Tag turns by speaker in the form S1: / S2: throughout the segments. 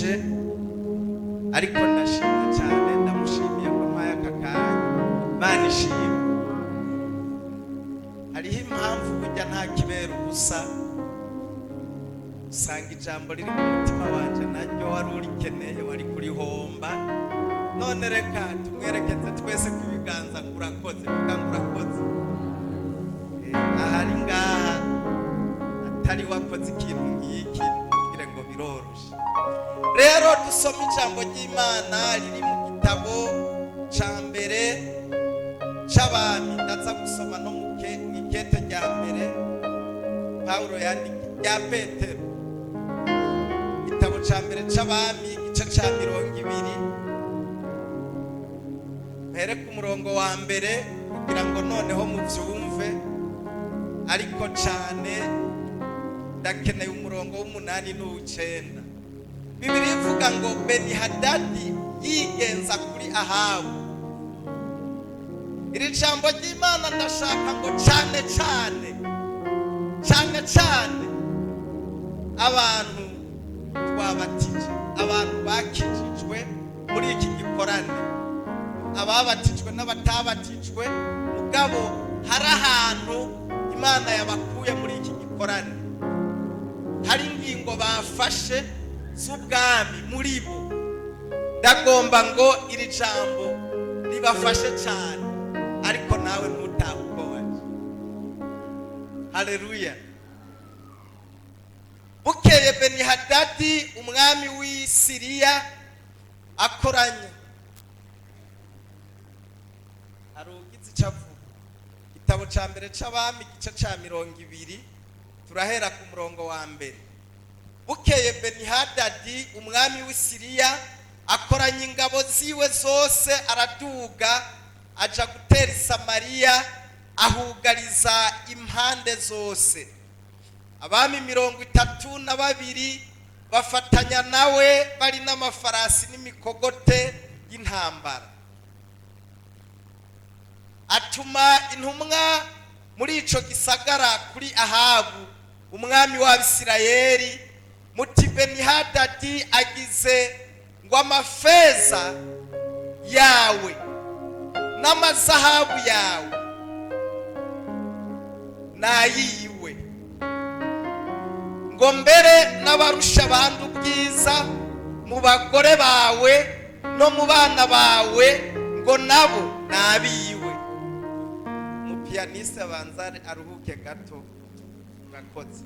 S1: biroroshe ariko ndashimye cyane ndamushimiye ko mpaye aka kanya Imana ishimwe. Hariho impamvu burya nta kibera ubusa, usanga ijambo riri ku mutima wanje naryo wari urikeneye wari kurihomba, none reka tumwerekeze twese ku biganza ngo urakoze, vuga ngo urakoze. Ahari ngaha atari wakoze ikintu nk'iki kugira ngo biroroshe. Rero dusoma ijambo ry'Imana riri mu gitabo ca mbere c'abami, ndaza gusoma no mu ikete rya mbere Pawulo yandika rya Petero, igitabo ca mbere c'abami igice ca 20, mpere ku murongo wa mbere kugira ngo noneho muvyumve, ariko cane ndakeneye umurongo w'umunani n'uw'icenda. Bibiri ivuga ngo Benihadadi yigenza kuri Ahabu. Iri jambo ry'Imana ndashaka ngo cyane abantu twabatije, abantu bakijijwe muri iki gikorane, ababatijwe n'abatabatijwe, mugabo hari ahantu Imana yabakuye muri iki gikorane, hari ingingo bafashe z'ubwami muri bo. Ndagomba ngo iri jambo ribafashe cyane, ariko nawe ntutahukowaje. Haleluya. Bukeye Benihadadi umwami w'i Siriya akoranya, harugize icavuga igitabo ca mbere c'abami igice ca 20, turahera ku murongo wa mbere. Bukeye Benihadadi umwami w'i Siriya akoranya ingabo ziwe zose, araduga aja gutera Samariya, ahugariza impande zose. Abami 32 bafatanya nawe bari n'amafarasi n'imikogote y'intambara. Atuma intumwa muri ico gisagara kuri Ahabu umwami w'Abisirayeli, muti Benihadadi agize ngo amafeza yawe n'amazahabu yawe nayiwe, ngo mbere n'abarusha abandi ubwiza mu bagore bawe no mu bana bawe, ngo nabo nabiwe. Umupiyaniste abanza aruhuke gato, urakoze.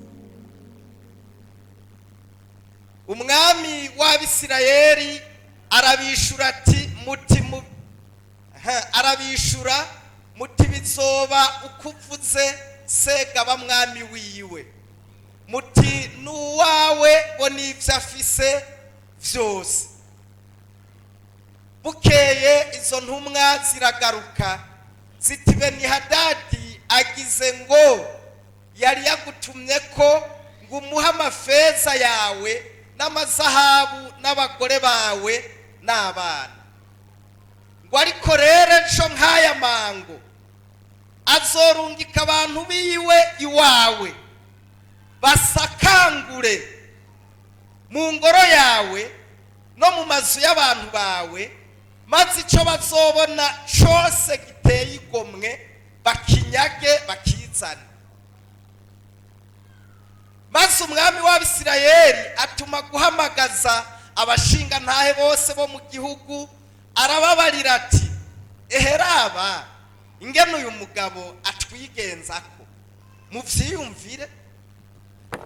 S1: Umwami w'Abisirayeli arabishura ati muti bizoba ukuvuze Segaba mwami wiwe, muti nuwawe bo n'ivyo afise vyose. Bukeye izo ntumwa ziragaruka ziti Benihadadi agize ngo yari yagutumye ko ngo umuhe amafeza yawe n'amazahabu n'abagore bawe n'abana, ngo ariko rero ejo nk'aya mango azorungika abantu biwe iwawe basakangure mu ngoro yawe no mu mazu y'abantu bawe, maze ico bazobona cose giteye igomwe bakinyage bakizane. Maze umwami w'Abisirayeli atuma guhamagaza abashinga ntahe bose bo mu gihugu, arababarira ati eheraba ingene uyu mugabo atwigenzako, muvyiyumvire.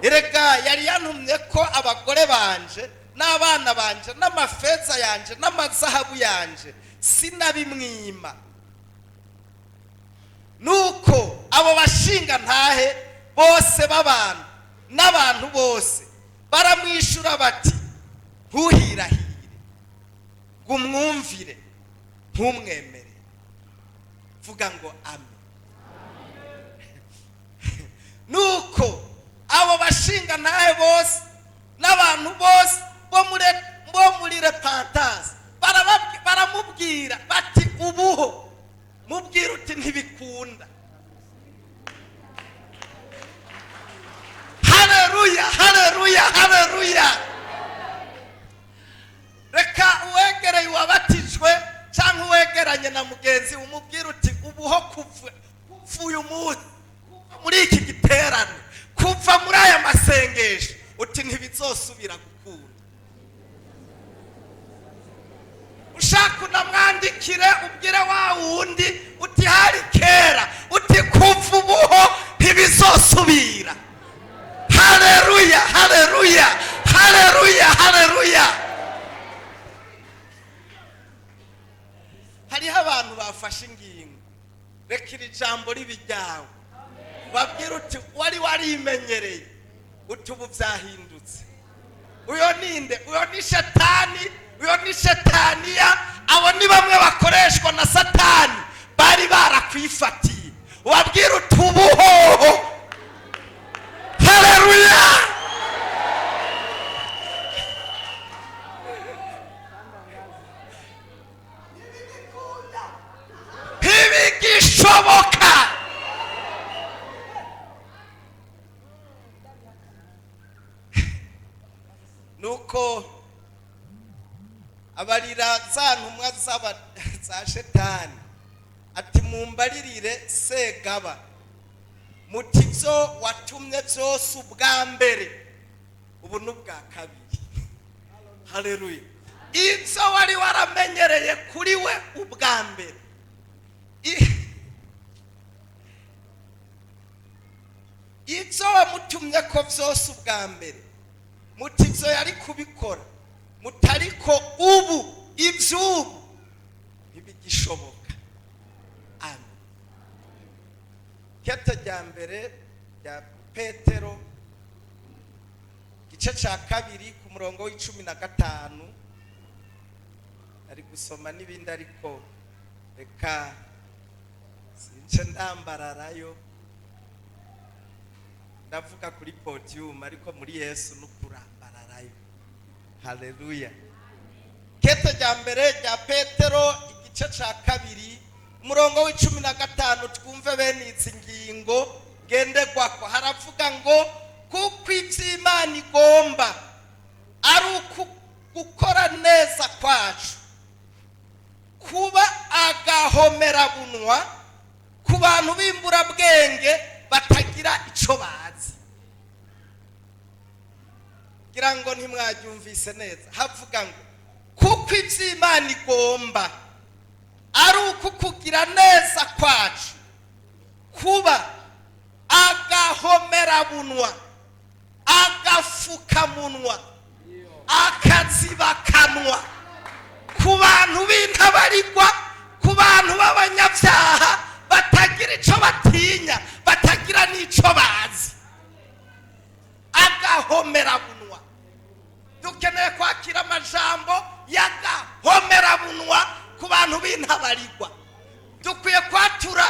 S1: Erega yari yantumye ko abagore banje n'abana banje n'amafeza yanje n'amazahabu yanje sinabimwima. Nuko abo bashinga ntahe bose b'abantu n'abantu bose baramwishura bati ntuhirahire, ngumwumvire ntumwemere. Vuga ngo amen. Nuko abo bashinga ntahe bose n'abantu bose bo muri repentance baramubwira bati ubuho mubwira uti ntibikunda. Haleluya, haleluya, haleluya. ushaka unamwandikire ubwire wa wundi uti hari kera, uti kuva ubuho ntibizosubira. Haleluya, haleluya, haleluya, haleluya. Hariho abantu bafashe ingingo, reka iri jambo ribe ryawe, babwira uti wari warimenyereye, uti ubu byahindutse. Uyo ninde? Uyo ni Shetani, uyo ni Shetaniya. Abo ni bamwe bakoreshwa na Satani, bari barakwifatiye. Wabwira uti ubuhoho. Haleluya. Ntibigishoboka. Nuko abarira za ntumwa za Shetani ati mumbaririre Segaba, muti byo watumye byose ubwa mbere, ubu n'ubwa kabiri. Haleluya. Ibyo wari waramenyereye kuri we ubwa mbere, ibyo wamutumye ko byose ubwa mbere, muti ibyo yari kubikora, mutariko ubu iby'ubu ntibigishoboka. Amen. Kete rya mbere rya Petero igice cya 2 ku murongo w'15 ari gusoma n'ibindi, ariko reka since ndambararayo, ndavuga kuri podium, ariko muri Yesu n'ukurambararayo. Haleluya. Kete rya mbere rya Petero igice cya 2 umurongo w'15 twumve bene izi ngingo ngenderwako. Haravuga ngo kuko iby'Imana igomba ari gukora neza kwacu, kuba agahomera bunwa ku bantu bimbura bwenge batagira ico bazi. Gira ngo ntimwabyumvise neza. Havuga ngo kuko iby'Imana igomba ari kukugira neza kwacu, kuba agahomera bunwa, agafuka munwa, akaziba kanwa ku bantu b'intabarigwa, ku bantu b'abanyabyaha batagira ico batinya, batagira n'ico bazi. Agahomera bunwa. Dukeneye kwakira amajambo y'agahomera bunwa ku bantu b'intabarigwa. Dukwiye kwatura,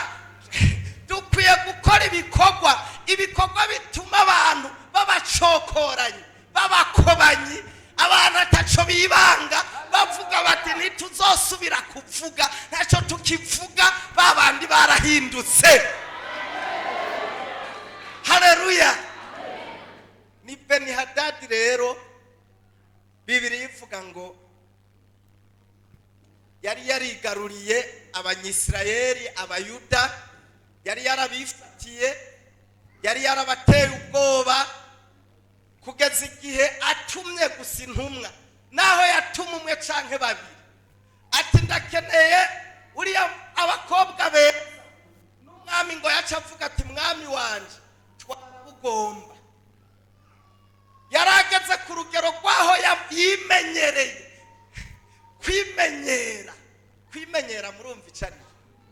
S1: dukwiye gukora ibikorwa bituma abantu babacokoranye, babakobanyi, abantu ataco bibanga, bavuga bati ntituzosubira kuvuga, ntacyo tukivuga, babandi barahindutse. Haleluya. Ni Benihadadi rero Bibiri ivuga ngo yari yarigaruriye Abanyisirayeli, Abayuda, yari yarabifatiye, yari yarabateye ubwoba, kugeza igihe atumye gusa intumwa, naho yatuma umwe canke babiri, ati ndakeneye uriya abakobwa beza. N'umwami ngo yaca avuga ati mwami wanje twarabugomba. Yarageze ku rugero rwaho yimenyereye. Kwimenyera murumva icari.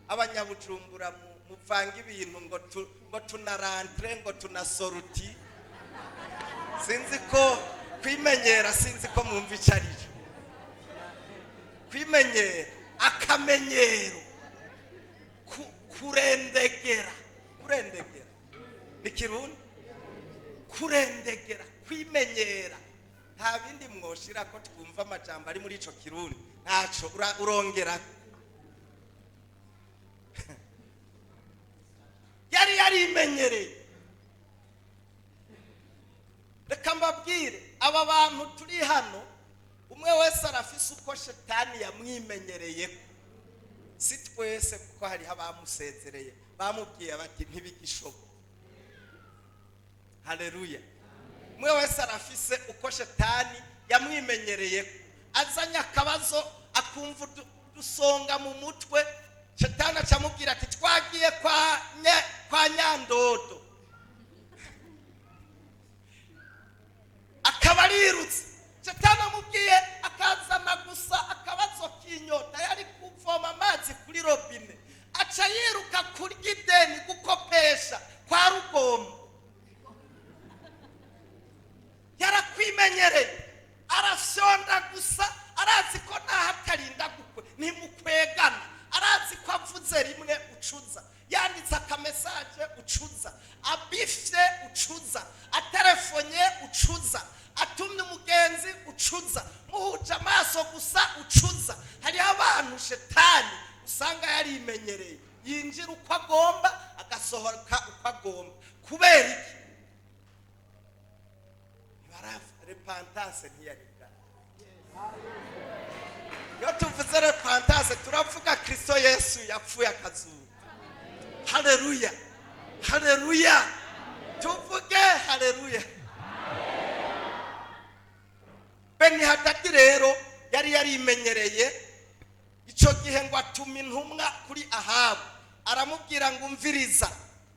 S1: Abanyabujumbura muvanga ibintu ngo tunarantre, ngo tunasoruti. Sinzi ko kwimenyera, sinzi ko mwumva icari. Kwimenyera, akamenyero, kurendegera ni Kirundi. Kurendegera, kwimenyera, nta bindi mwoshira ko twumva amajambo ari muri ico Kirundi, ntaco urongera. Yari yarimenyereye. Reka mbabwire, aba bantu turi hano, umwe wese arafise uko Shetani yamwimenyereye. Si twese, kuko hari abamusezereye, bamubwiye bati ntibigishoboka. Haleluya. Umwe wese arafise uko Shetani yamwimenyereye. Azanya akabazo akumva dusonga mu mutwe. Shetani acamubwira ati twagiye kwa Nyandodo, akaba arirutse. Shetani amubwiye akazana gusa akabazo k'inyota, yari kuvoma amazi kuri robine, aca yiruka kurya ideni gukopesha kwa Rugombo. Yarakwimenyereye, arashonda gusa, arazi ko ntahatarinda gukwe ntimukwegana, arazi ko avuze rimwe ucuza, yanditse akamesaje ucuza, abifye ucuza, atelefonye ucuza, atumye umugenzi ucuza, muhuje amaso gusa ucuza. Hari abantu Shetani usanga yarimenyereye, yinjira uko agomba agasohoka uko agomba. Kubera iki? Repentance ntiyarika. Iyo tuvuze repentance turavuga Kristo Yesu yapfuye akazuka. Haleluya, haleluya, tuvuge haleluya. Beni Hadadi rero yari yarimenyereye icyo gihe ngo atuma intumwa kuri Ahabu, aramubwira ngo umviriza,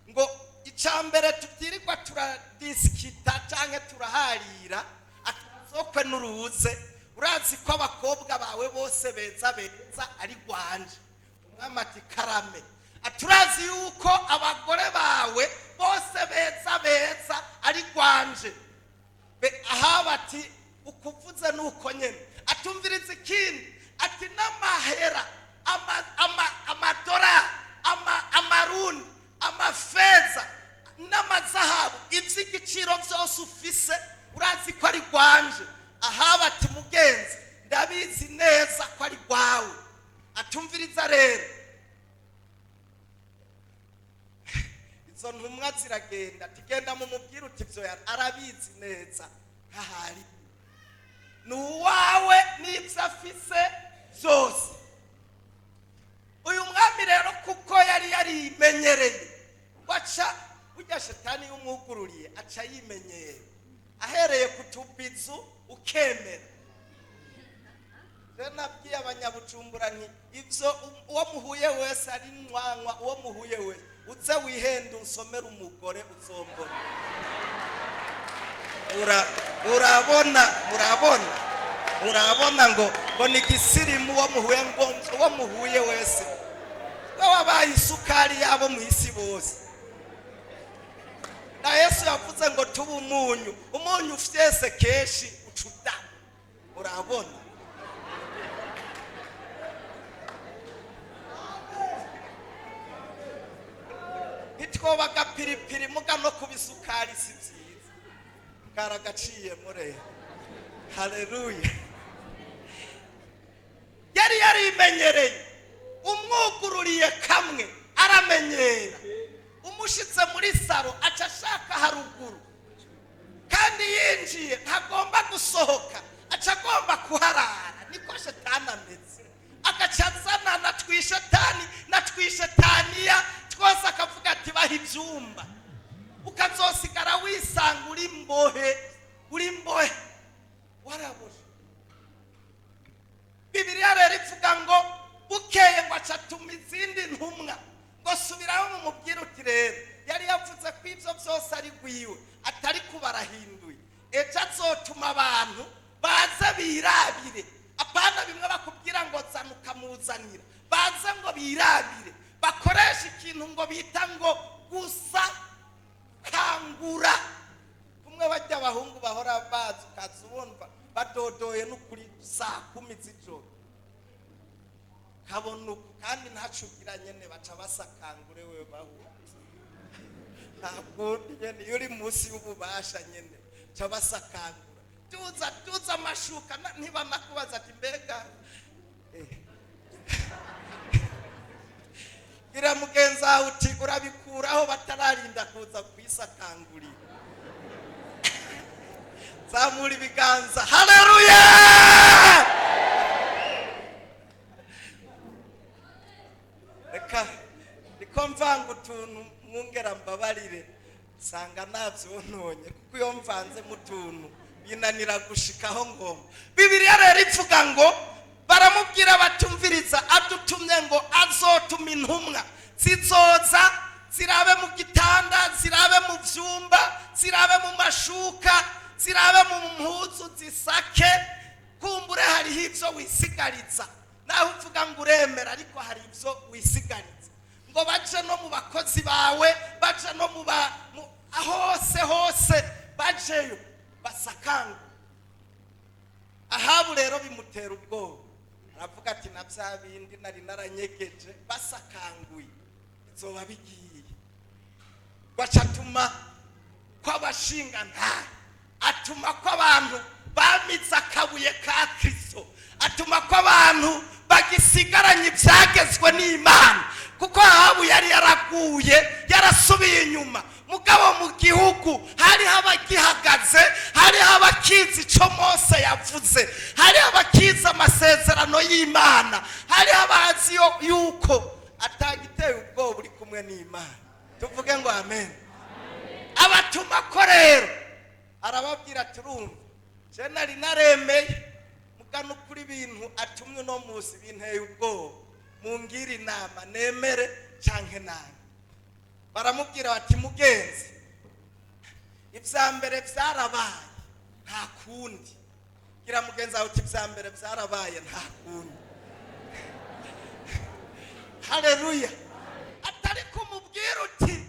S1: ngo icambere tutirirwa turadiskita canke turaharira atazokwe n'uruze, urazi ko abakobwa bawe bose beza ari gwanje. Umwami ati karame. Aturazi yuko abagore bawe bose beza ari gwanje. Ahabu ati ukuvuze nuko nyene. Atumviriza ikindi, ati n'amahera amadora amarundi amafeza n'amazahabu ivy'igiciro vyose ufise urazi ko ari gwanje. Ahabu ati mugenzi ndabizi neza ko ari gwawe. Atumviriza rero, izo ntumwa ziragenda, tigenda mu mubwira uti ivyo arabizi neza hahari nuwawe n'ivyo afise vyose. Uyu mwami rero kuko yari yarimenyereye, waca ujya Shetani y'umwugururiye aca yimenyera, ahereye kutubizu ukemera. Rero nabwiye abanyabujumbura nti ivyo uwo muhuye wese ari ntwanywa, uwo muhuye wese uze wihenda usomera umugore uzombona. Urabona ngo ni gisirimu uwo muhuye wese wabaye isukari yabo mu isi bose. Na Yesu yavuze ngo tuba umunyu ufyese keshi ucuda. Urabona, nitwoba gapiripiri muga no kubisukari si byiza, karagaciye mure. Haleluya. Yari yarimenyereye, umwugururiye kamwe aramenyera, umushitse muri saro aca ashaka haruguru, kandi yinjiye ntagomba gusohoka, aca agomba kuharara. Niko Shetani ameze, agacazana na twishetaniya twose, akavuga ati baha ivyumba, ukazosigara wisanga uri mbohe warabura. Bibiliya rero ivuga ngo bukeye ngo acatuma izindi ntumwa ngo subiraho mu mubwira uti rero yari yavuze ko ivyo vyose ari gwiwe, atari kubarahinduye. Ejo azotuma abantu baze birabire, apana bimwe bakubwira ngo zana ukamuzanira, baze ngo birabire, bakoresha ikintu ngo bita ngo gusa kangura. Kumwe bajya abahungu bahora bazi ukaza ubumva badodoye n'ukuri saa 10 z'ijoro, kabona kandi ntacugira nyene baca basakangure we bahu. Ntabwo nyene yuri munsi y'ububasha nyene ca basakangura, tuza amashuka ntibanakubaza ati mbega gira mugenza uti urabikuraho batararinda kuza kwisakangurira. Zamura ibiganza, haleluya. Reka niko mvanga utuntu mwungera mbabarire, sanga navyononye kuko iyo mvanze mu tuntu binanira gushikaho ngoma. Bibiliya rero ivuga ngo baramubwira batumviriza adutumye ngo azotuma intumwa zizoza zirabe mu gitanda, zirabe mu vyumba, zirabe mu mashuka, zirabe mu mpuzu, zisake. Kumbure hariho ivyo wisigariza, naho uvuga ngo uremera ariko hari ivyo wisigariza, ngo baje no mu bakozi bawe, baje no mu hose bajeyo basakanga. Ahabu rero bimutera ubwoba, aravuga ati na bya bindi nari naranyegeje basakanguye bizoba bigiye. Gwacatuma kw'abashinga atuma kw'abantu bamize akabuye ka Kristo, atuma kw'abantu bagisigaranye ibyagezwe n'Imana, kuko Ahabu yari yaraguye, yarasubiye inyuma. Mugabo mu gihugu hari abagihagaze, hari abakizi ico Mose yavuze, hari abakizi amasezerano y'Imana, hari abazi yuko atagiteye ubwoba uri kumwe n'Imana. Tuvuge ngo amen. Abatuma ko rero arababwira turumva, je nari naremeye mugano kuri ibintu atumwe no musi binteye ubwoba, mungira inama nemere canke nabi. Baramubwira bati mugenzi, ivya mbere vyarabaye nta kundi. Gira mugenzi aho uti ivya mbere vyarabaye nta kundi. Haleluya. Atari kumubwira uti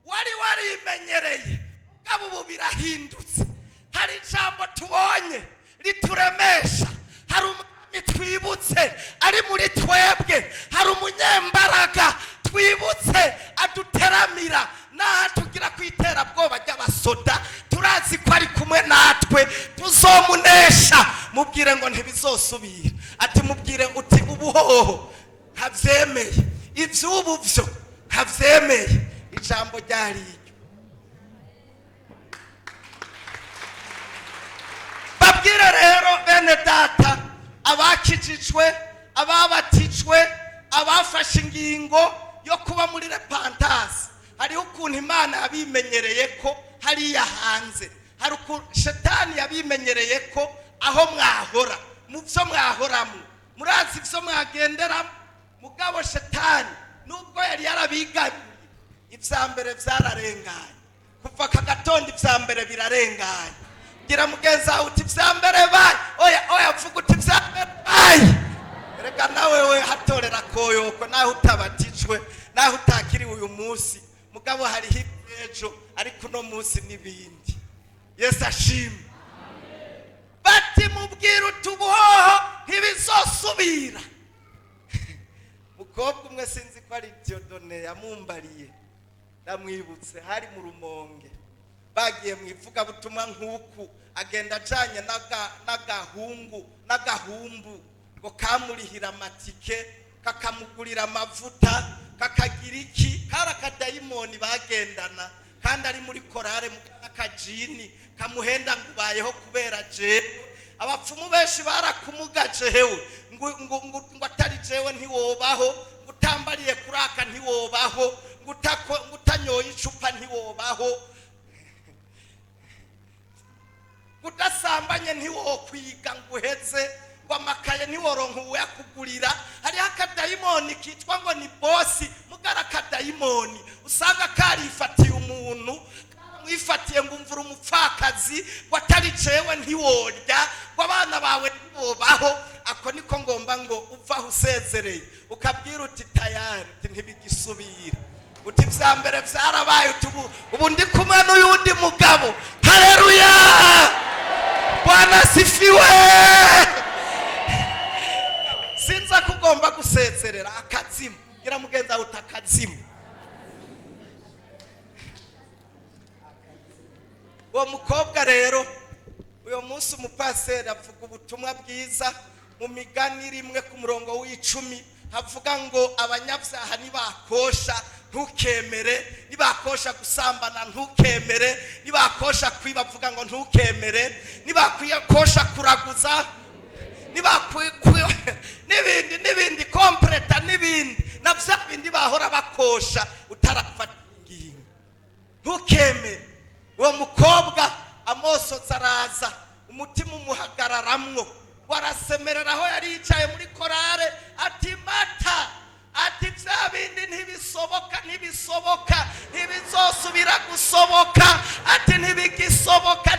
S1: wari warimenyereye ngabo ubu birahindutse, hari ijambo tubonye rituremesha, hari umwami twibutse ari muri twebwe, hari umunyembaraga twibutse aduteramira, naha tugira kwitera bwoba ry'abasoda, turazi ko ari kumwe natwe tuzomunesha. Mubwire ngo ntibizosubira. Ati mubwire uti ubuhoho ntavyemeye, ivy'ubu vyo ntavyemeye. Ijambo ryari iryo. Babwire rero bene data, abakijijwe, ababatijwe, abafashe ingingo yo kuba muri repentance, hariho ukuntu Imana yabimenyereye ko hariya hanze, hari ukuntu Shetani yabimenyereye ko aho mwahora mu byo mwahoramo murazi ivyo mwagenderamo. Mugabo Shetani nubwo yari yarabigabiye, ivya mbere vyararenganye, kuva kagatondo ivya mbere birarenganye. Gira mugenzi aho uti ivya mbere bayi, oya vuga uti ivya mbere bayi. Reka nawe we hatorera koyoko, naho utabatijwe, naho utakiri uyu munsi, mugabo hariho ejo ariko no munsi n'ibindi. Yesu ashimwe. Bati mubwira utubuhoho ntibizosubira. Mukobwa umwe sinzi ko ari Diodone yamumbariye, ndamwibutse hari mu Rumonge, bagiye mwivuga butumwa nk'uku, agenda ajanye n'agahumbu ngo kamurihira amatike, kakamugurira amavuta, kakagira iki, karakadayimoni bagendana, kandi ari muri korale akajini kamuhenda ngo ubayeho kubera jewe. Abapfumu benshi barakumugaje hewe, ngo atari jewe ntiwobaho, ngo utambariye kuraka ntiwobaho, ngo utanyoye icupa ntiwobaho, ngo udasambanye ntiwokwiga ngo uheze, ngo amakaye ntiworonka uwuyakugurira. Hariho akadayimoni kitwa ngo ni bosi, mugara akadayimoni usanga karifatiye umuntu, mwifatiye ngo umvura umupfakazi, ngo atari jewe ntiworya, ngo abana bawe ntibobaho. Ako niko ngomba ngo uvaho usezereye ukabwira uti tayari, uti ntibigisubira, uti vya mbere vyarabaye, ubu ndi kumwe n'uyundi mugabo. Haleluya, Bwana sifiwe. Sinza kugomba gusezerera akazimu. Gira mugenzi aho utakazimu. Uwo mukobwa rero uyo munsi umupaseri avuga ubutumwa bwiza mu Migani rimwe ku murongo w'10, havuga ngo abanyabyaha nibakosha ntukemere, nibakosha gusambana ntukemere, nibakosha kwiba avuga ngo ntukemere, nibakosha kuraguza, n'ibindi kompleta n'ibindi navyo bindi bahora bakosha utarafata ingingo ntukemere. Uwo mukobwa amosozi araza, umutima umuhagararamwo, warasemerera aho yari yicaye yicaye muri korale ati mata ati bya bindi ntibisoboka ntibizosubira gusoboka ati ntibigisoboka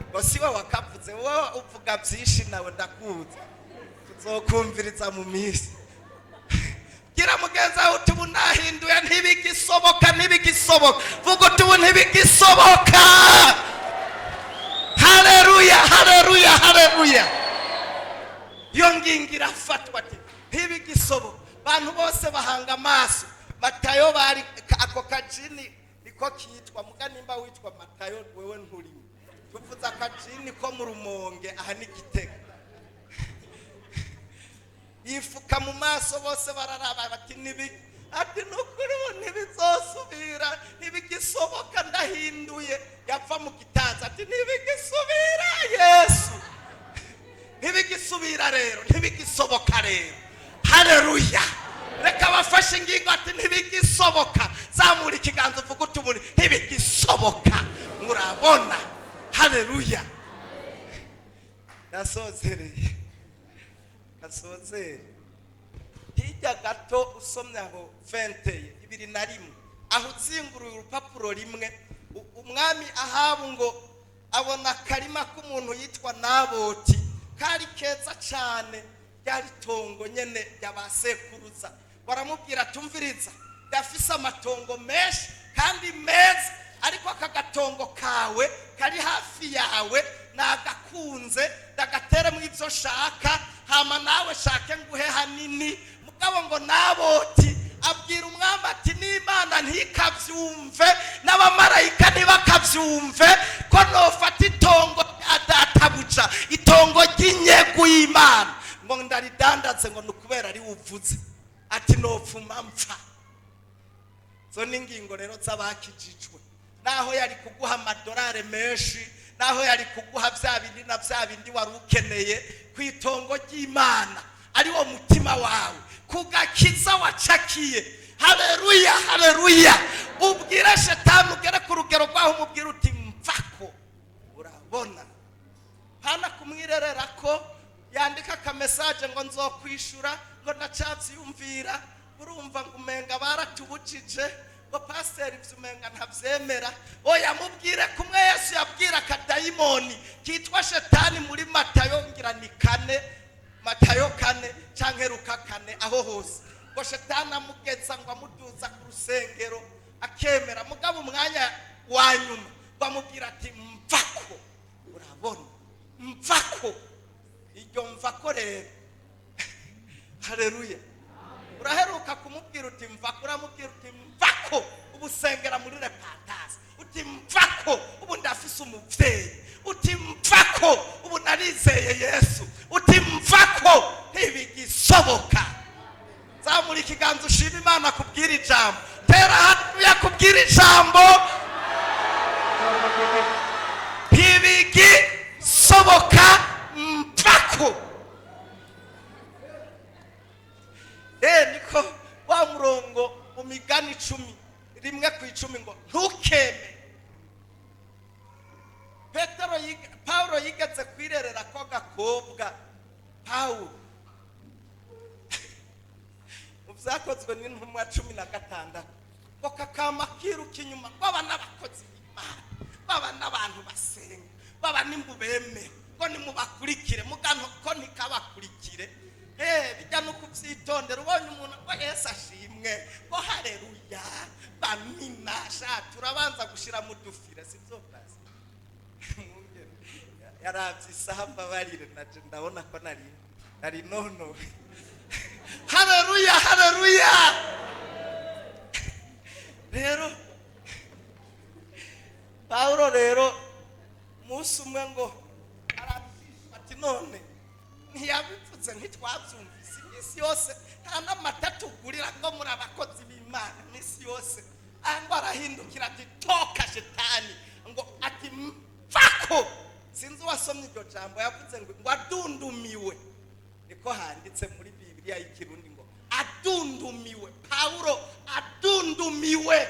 S1: ngo siwe wakavuze wowe uvuga byinshi nawe ndakuzi tuzokumviriza mu minsi gira mugenzi wawe uti ubu nahinduye ntibigisoboka vuga uti ubu ntibigisoboka. Haleluya. Iyo ngingo irafatwa ati ntibigisoboka. Abantu bose bahanga amaso Matayo bari ako kajini niko kitwa muga nimba witwa Matayo wewe nturiwe tuvuza akajini ko mu Rumonge aha ni Gitega yifuka mu maso bose bararaba bati ati nukuri ntibizosubira ntibigisoboka ndahinduye yapfa mu gitanza ati ntibigisubira Yesu ntibigisubira rero ntibigisoboka rero. Haleluya. Reka bafashe ingingo ati ntibigisoboka zamura ikiganza uvuga uti ubu ntibigisoboka murabona. Haleluya. Nasozereye hirya gato usomye aho 21 aho uzinguruye urupapuro rimwe umwami Ahabu ngo abona akarima k'umuntu yitwa Naboti kari keza cyane ryari tongo nyene yabasekuruza baramubwira tumviriza ndafise amatongo menshi kandi meza ariko aka gatongo kawe kari hafi yawe nagakunze ndagatere mu ivyo shaka hama nawe shake nguhe hanini mugabo ngo Naboti abwira umwami ati n'Imana ntikavyumve n'abamarayika ntibakavyumve ko nofata itongo adatabuja itongo ry'inyegu y'Imana ngo ndaridandaze ngo nukubera ari uvuze ati nopfuma mpfa. Zo ningingo rero z'abakijijwe naho yari kuguha amadolari menshi naho yari kuguha vya bindi wari ukeneye kwitongo ry'Imana ari wo mutima wawe kugakiza wacakiye. Haleluya. Ubwira shetani ugere ku rugero rwaho umubwira uti mfako urabona hana kumwirerera ko yandika ka message ngo nzokwishura ngo ndacavyumvira urumva ngumenga baratubujije ngo pastor ivyumenga ntavyemera oya mubwire kumwe Yesu yabwira kadayimoni kitwa shetani muri Matayo ngira ni 4 Matayo 4 canke Luka 4 aho hose ngo shetani amugeza ngo amuduza ku rusengero akemera mugabo umwanya wanyuma bamubwira ati mvako urabona mvako iryo mvako rero. Haleluya. Uraheruka kumubwira uti mvako uramubwira uti mvako ubusengera muri repentance uti mvako ubu ndafise umuvyeyi uti mvako ubu narizeye Yesu uti mvako ntibigisoboka. Zamura ikiganza ushima Imana kubwira ijambo tera haleluya kubwira ijambo ntibigisoboka mvako. Niko wa murongo mu Migani 1:10 ngo ntukeme. Paulo yigeze kwirerera ko gakobwa Paulo ubyakozwe n'intumwa 16 ko kakama kiruka inyuma baba n'abakozi b'Imana baba n'abantu basenga baba nimbubeme ko nimubakurikire mugano ko nikabakurikire bijya no kubyitondera ubonye umuntu ko Yesu ashimwe ko haleluya bamina sha turabanza gushira mu dufire sivyo basi yarabyisamba barire naje ndabona ko nari nono. Haleluya. Rero Paulo rero musi umwe ngo ati none ntiyabipfutse ntitwabyumvise imisi yose nta n'amatatu ugurira ngo muri abakozi b'Imana imisi yose ngo arahindukira ati toka shetani ngo ati mfako. Sinzi wasomye iryo jambo yavuze ngo adundumiwe niko handitse muri Bibiliya y'ikirundi ngo adundumiwe. Paulo adundumiwe.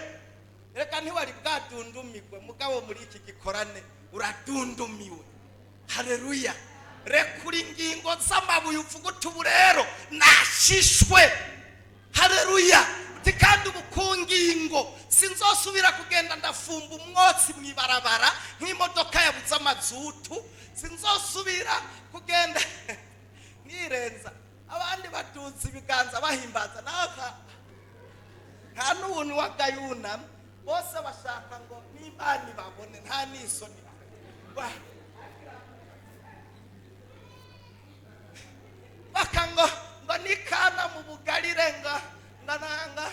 S1: Reka ntiwari bwadundumiwe mugabo muri iki gikorane uradundumiwe. Haleluya. rekura ingingo z'amabuye uvuga uti ubu rero nashishwe. Haleluya. Kandi ubu ku ngingo sinzosubira kugenda ndafumba umwotsi mwibarabara nk'imodoka yabuze amazutu. Sinzosubira kugenda nirenza abandi batunze ibiganza bahimbaza nawe nta n'ubuntu wagayuna bose bashaka ngo n'Imana babone nta n'isoni. Bakango ngo nikana mu bugarire nanga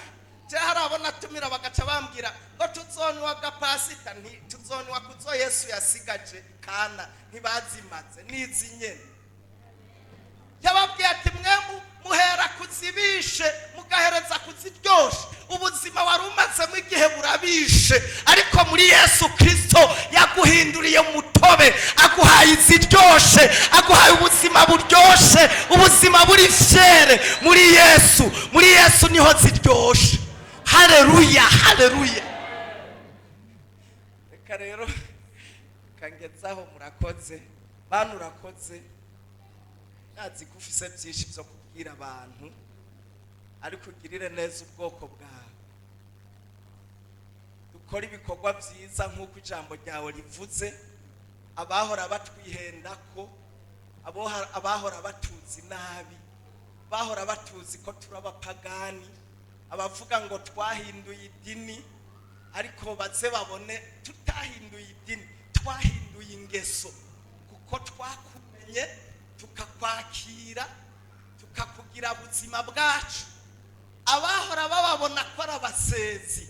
S1: harabona tumira bagaca bambwira ngo tuzonywa gapasita tuzonywa kuzo Yesu yasigaje kana ntibazimaze nizi nyene. Yababwiye ati mwe muhera kuzibishe mugahereza kuziryosha. Ubuzima wari umazemo igihe burabishe, ariko muri Yesu Kristo yaguhinduriye umutobe, aguhaye iziryoshe, aguhaye ubuzima buryoshe, ubuzima buri fyere muri Yesu. Muri Yesu niho ziryoshe. Haleluya, haleluya. Reka rero kangezaho murakoze bantu, urakoze. Nazi kufise byinshi byo kubwira abantu, ariko ugirire neza ubwoko bwawe. Dukora ibikorwa byiza nk'uko ijambo ryawe rivuze. Abahora batwihenda ko, abahora batuzi nabi, bahora batuzi ko turabapagani, abavuga ngo twahinduye idini, ariko baze babone tutahinduye idini, twahinduye ingeso, kuko twakumenye tukakwakira tukakugira ubuzima bwacu. Abahora bababona ko ari abasezi,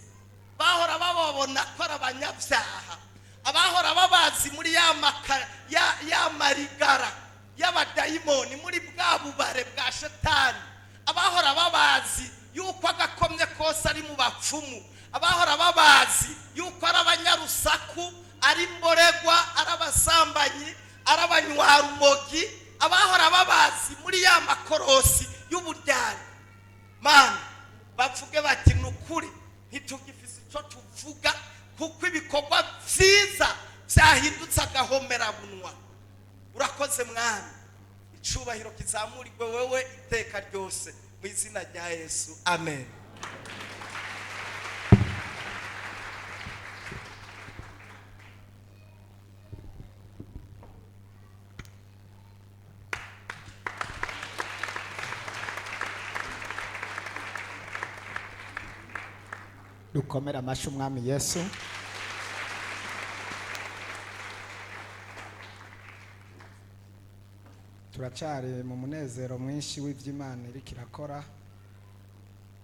S1: bahora bababona ko ari abanyabyaha, abahora babazi muri ya marigara y'abadayimoni, muri bwa bubare bwa shetani, abahora babazi yuko agakomye kose ari mu bapfumu, abahora babazi yuko ari abanyarusaku, ari mboregwa, ari abasambanyi, ari abanywarumogi, abahora babazi muri ya makorosi y'uburyari. Mana bavuge bati nukuri ntitugifise icyo tuvuga, kuko ibikorwa byiza byahindutse agahomera bunwa. Urakoze mwami, icubahiro kizamurirwe wewe iteka ryose mu izina rya Yesu, amen.
S2: Dukomera amashyi umwami Yesu. Turacyari mu munezero mwinshi w'ivy'Imana iriko irakora.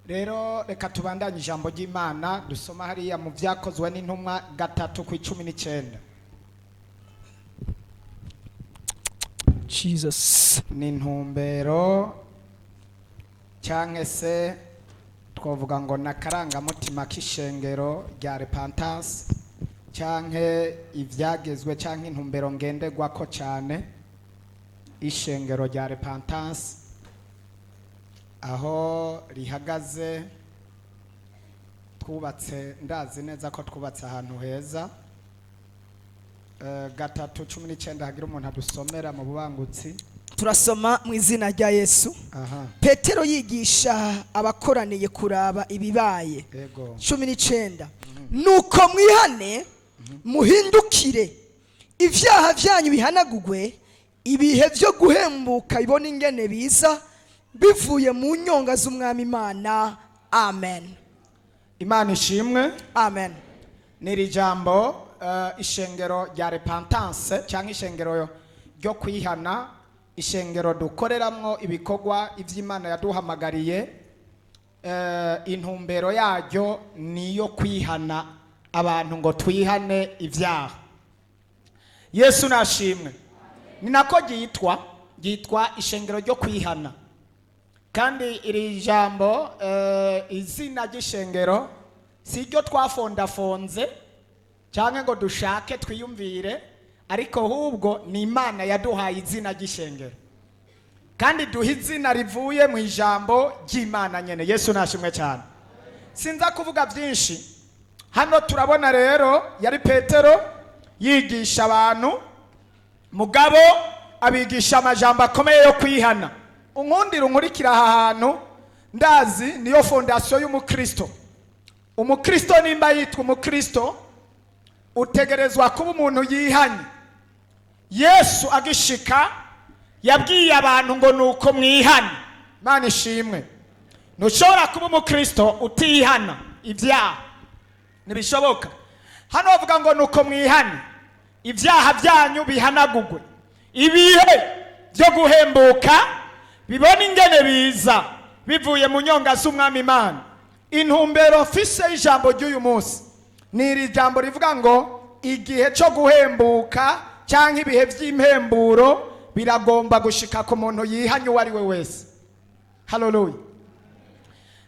S2: Rero reka tubandanye ijambo ry'Imana dusoma hariya mu Vyakozwe n'Intumwa 3:19.
S3: Jesus.
S2: N'intumbero cyangwa se twavuga ngo nakarangamutima k'ishengero rya repentance, cyangwa ivyagezwe cyangwa intumbero ngenderwa ko cyane ishengero rya repentance aho rihagaze. Twubatse, ndazi neza ko twubatse ahantu heza. 3:19 hagira umuntu adusomera mu bubangutsi.
S3: Turasoma mu izina rya Yesu. Petero yigisha abakoraniye kuraba ibibaye. 19 nuko mwihane muhindukire ivyaha vyanyu bihanagugwe, ibihe vyo guhembuka ibona ingene biza bivuye mu nyonga z'umwami Imana. Amen.
S2: Imana ishimwe.
S3: Amen.
S2: Niri jambo ishengero rya repentance cyangwa ishengero ryo kwihana, ishengero dukoreramwo ibikorwa ivy'Imana yaduhamagariye. Intumbero yaryo niyo kwihana abantu, ngo twihane ivyaha. Yesu nashimwe. Ni nako ryitwa ishengero ryo kwihana. Kandi iri jambo izina ry'ishengero si ryo twafondafonze cyangwa ngo dushake twiyumvire, ariko ahubwo ni Imana yaduhaye izina ry'ishengero, kandi duha izina rivuye mu ijambo ry'Imana nyene. Yesu nashimwe cyane. Sinza kuvuga byinshi hano. Turabona rero yari Petero yigisha abantu, mugabo abigisha amajambo akomeye yo kwihana. Unkundira unkurikira aha hantu, ndazi niyo fondasiyo y'umukristo. Umukristo nimba yitwa umukristo, utegerezwa kuba umuntu yihanye. Yesu agishika yabwiye abantu ngo nuko mwihane. Mana ishimwe. Ntushobora kuba umukristo utihana ibyaha, ntibishoboka. Hano bavuga ngo nuko mwihane, ibyaha byanyu bihanagugwe, ibihe byo guhembuka bibona ingene biza bivuye mu nyonga z'umwami Imana. Intumbero fise y'ijambo ry'uyu munsi ni iri jambo rivuga ngo igihe cyo guhembuka cyangwa ibihe by'impemburo biragomba gushika ku muntu yihanye uwo ari we wese. Haleluya.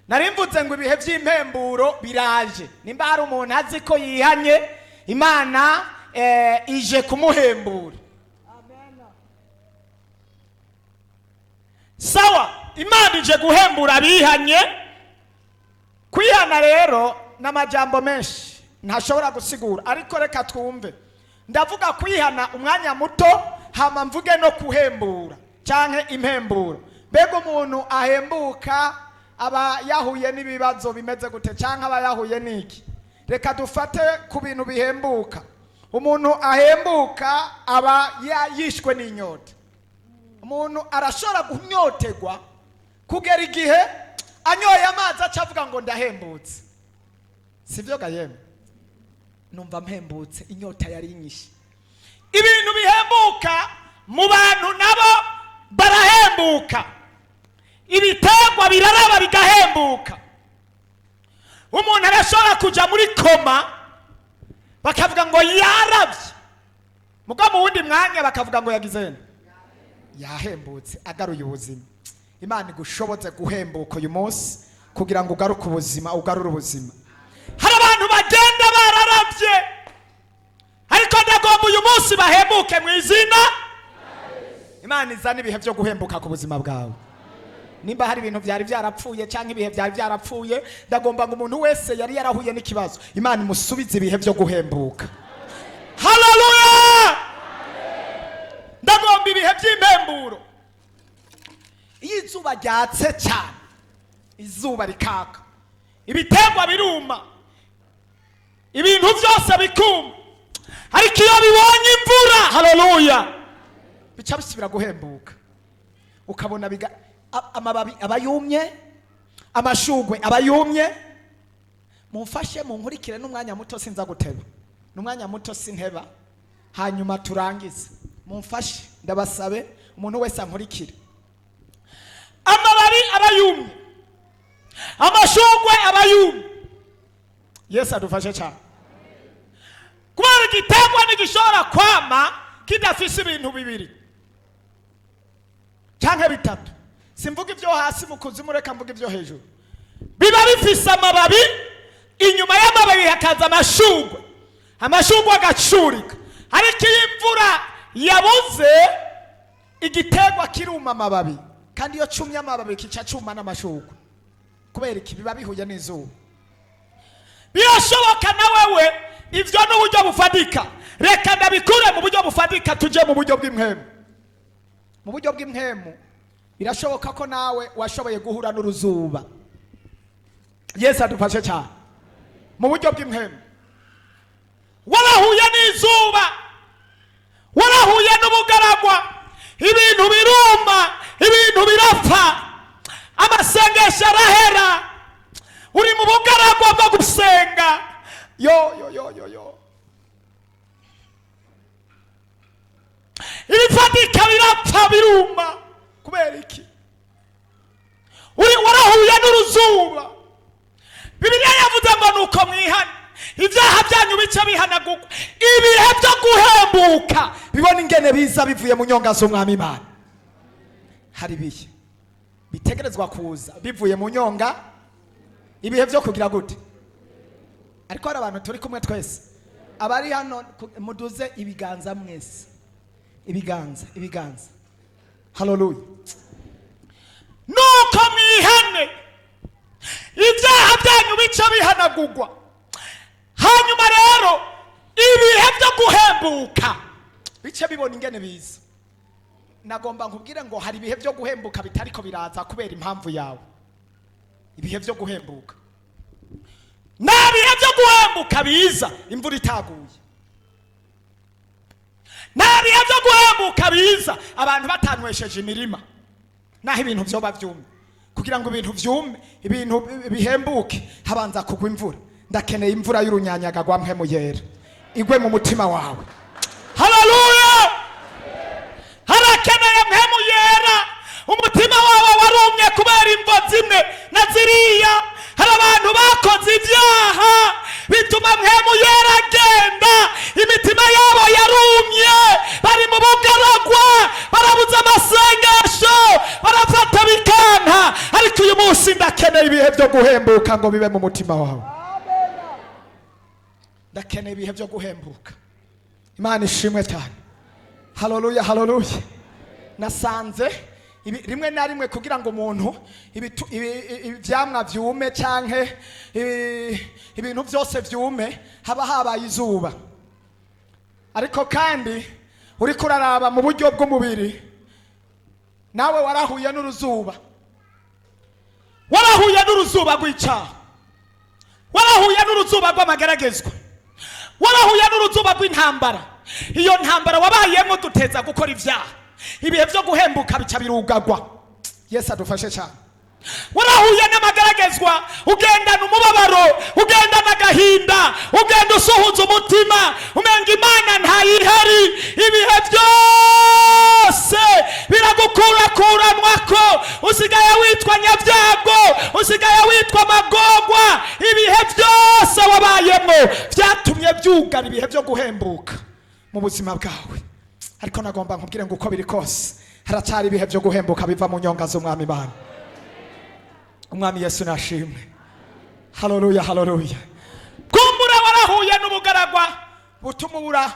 S2: Narimvuze ngo ibihe by'impemburo biraje. Nimba hari umuntu azi ko yihanye, Imana ije kumuhembura. Sawa, Imana ije guhembura abihanye. Kwihana rero n'amajambo menshi ntashobora gusigura, ariko reka twumve. Ndavuga kwihana umwanya muto, hama mvuge no kuhembura canke impemburo. Mbega umuntu ahembuka aba yahuye n'ibibazo bimeze gute canke aba yahuye n'iki? Reka dufate ku bintu bihembuka. Umuntu ahembuka aba yishwe n'inyota. Umuntu arashobora kunyotegwa kugera igihe anyoye amazi acavuga ngo ndahembutse. Sivyo gayeme? Numva mpembutse, inyota yari inyishe. Ibintu bihembuka mu bantu nabo barahembuka. Ibitagwa biraraba bigahembuka. Umuntu arashobora kuja muri koma bakavuga ngo yaravye, muga mu wundi mwanya bakavuga ngo yagize yahembutse, agaruye ubuzima. Imana igushoboze guhembuka uyu munsi kugira ngo ugaruke ubuzima, ugarure ubuzima. Hari abantu bagenda bararavye, ariko ndagomba uyu munsi bahembuke mu izina. Imana izana ibihe byo guhembuka ku buzima bwawe. Nimba hari ibintu byari byarapfuye cyangwa ibihe byari byarapfuye, ndagomba ngo umuntu wese yari yarahuye n'ikibazo, Imana imusubize ibihe byo guhembuka. Haleluya! Ndagomba ibihe by'impemburo. Iyo izuba ryatse cyane, izuba rikaka, ibitegwa biruma, ibintu byose bikuma, ariko iyo bibonye imvura, haleluya, bica bisubira guhembuka. Ukabona amababi abayumye, amashugwe abayumye. Mumfashe munkurikire n'umwanya muto, sinza guteba, n'umwanya muto sinteba, hanyuma turangize. Mumfashe ndabasabe, umuntu wese ankurikire. Amababi abayumye, amashugwe abayumye. Yesu adufashe cyane. Kubera igitengwa ntigishobora kwama kidafise ibintu bibiri cyangwa bitatu. Simvuga ibyo hasi mu kuzimu, reka mvuga ibyo hejuru. Biba bifise amababi, inyuma y'amababi hakaza amashugwe, amashugwe agacurika. Ariko iyo imvura yabuze, igitengwa kiruma amababi, kandi iyo cumye amababi kica cuma n'amashugwe. Kubera iki? Biba bihuye n'izuba. Birashoboka na wewe ivyo n'uburyo bufadika. Reka ndabikure mu buryo bufadika, tuje mu buryo bw'impemu. Mu buryo bw'impemu birashoboka ko nawe washoboye guhura n'uruzuba. Yesu adufashe cyane. Mu buryo bw'impemu warahuye n'izuba, warahuye n'ubugaragwa, ibintu biruma, ibintu birapfa, amasengesho arahera, uri mu bugaragwa bwo gusenga. Yo ibifadika birapfa biruma. Kubera iki? Warahuye n'uruzuba. Bibiliya yavuze ngo nuko mwihane, ibyaha byanyu bice bihanagurwa, ibihe byo guhembuka bibona ingene biza bivuye mu nyonga z'umwami Imana. Hari ibihe bitegerezwa kuza bivuye mu nyonga, ibihe byo kugira gute? Ariko hari abantu turi kumwe twese, abari hano muduze ibiganza mwese, ibiganza. Haleluya. Nuko mwihane, ibyaha byanyu bice bihanagurwa. Hanyuma rero ibihe byo guhembuka bice bibona ingene biza. nagomba nkubwire ngo hari ibihe byo guhembuka bitariko biraza kubera impamvu yawe. Ibihe byo guhembuka, nta bihe byo guhembuka biza imvura itaguye. Nta bihe byo guhembuka biza abantu batanwesheje imirima. Naho ibintu byoba byumye, kugira ngo ibintu byume, ibintu bihembuke, habanza kugwa imvura. Ndakeneye imvura y'urunyanyaga gwa mpemu yera igwe mu mutima wawe. Haleluya! Harakeneye mpemu yera. Umutima wawe warumye kubera imvo zimwe na ziriya. Hari abantu bakoze ibyaha bituma mpemu yera agenda, imitima yabo yarumye, bari mu bugaragwa, barabuze amasengesho, barafata bikanka. Ariko uyu munsi ndakeneye ibihe byo guhembuka ngo bibe mu mutima wawe. Ndakeneye ibihe byo guhembuka. Imana ishimwe cyane. Haleluya, haleluya. Nasanze rimwe na rimwe kugira ngo umuntu ibyamwa byume canke ibintu byose byume haba habaye izuba. Ariko kandi uri kuraraba mu buryo bw'umubiri, nawe warahuye n'uruzuba. Warahuye n'uruzuba rw'icyaha, warahuye n'uruzuba rw'amageragezwa, warahuye n'uruzuba rw'intambara. Iyo ntambara wabayemo duteza gukora ibyaha. Ibihe byo guhembuka bica birugagwa. Yesu adufashe cyane. Warahuye n'amageragezwa, ugendana umubabaro, ugendana agahinda, ugenda usuhuza umutima, umenga Imana ntayihari. Ibihe byose biragukurakuranwako, usigaye witwa nyabyago, usigaye witwa magogwa. Ibihe byose wabayemo byatumye byugara ibihe byo guhembuka mu buzima bwawe. Ariko nagomba nkubwire ngo uko biri kose haracyari ibihe byo guhembuka biva mu nyonga z'umwami Imana. Umwami Yesu nashimwe. Haleluya, haleluya. Kumbura warahuye n'ubugaragwa butuma ubura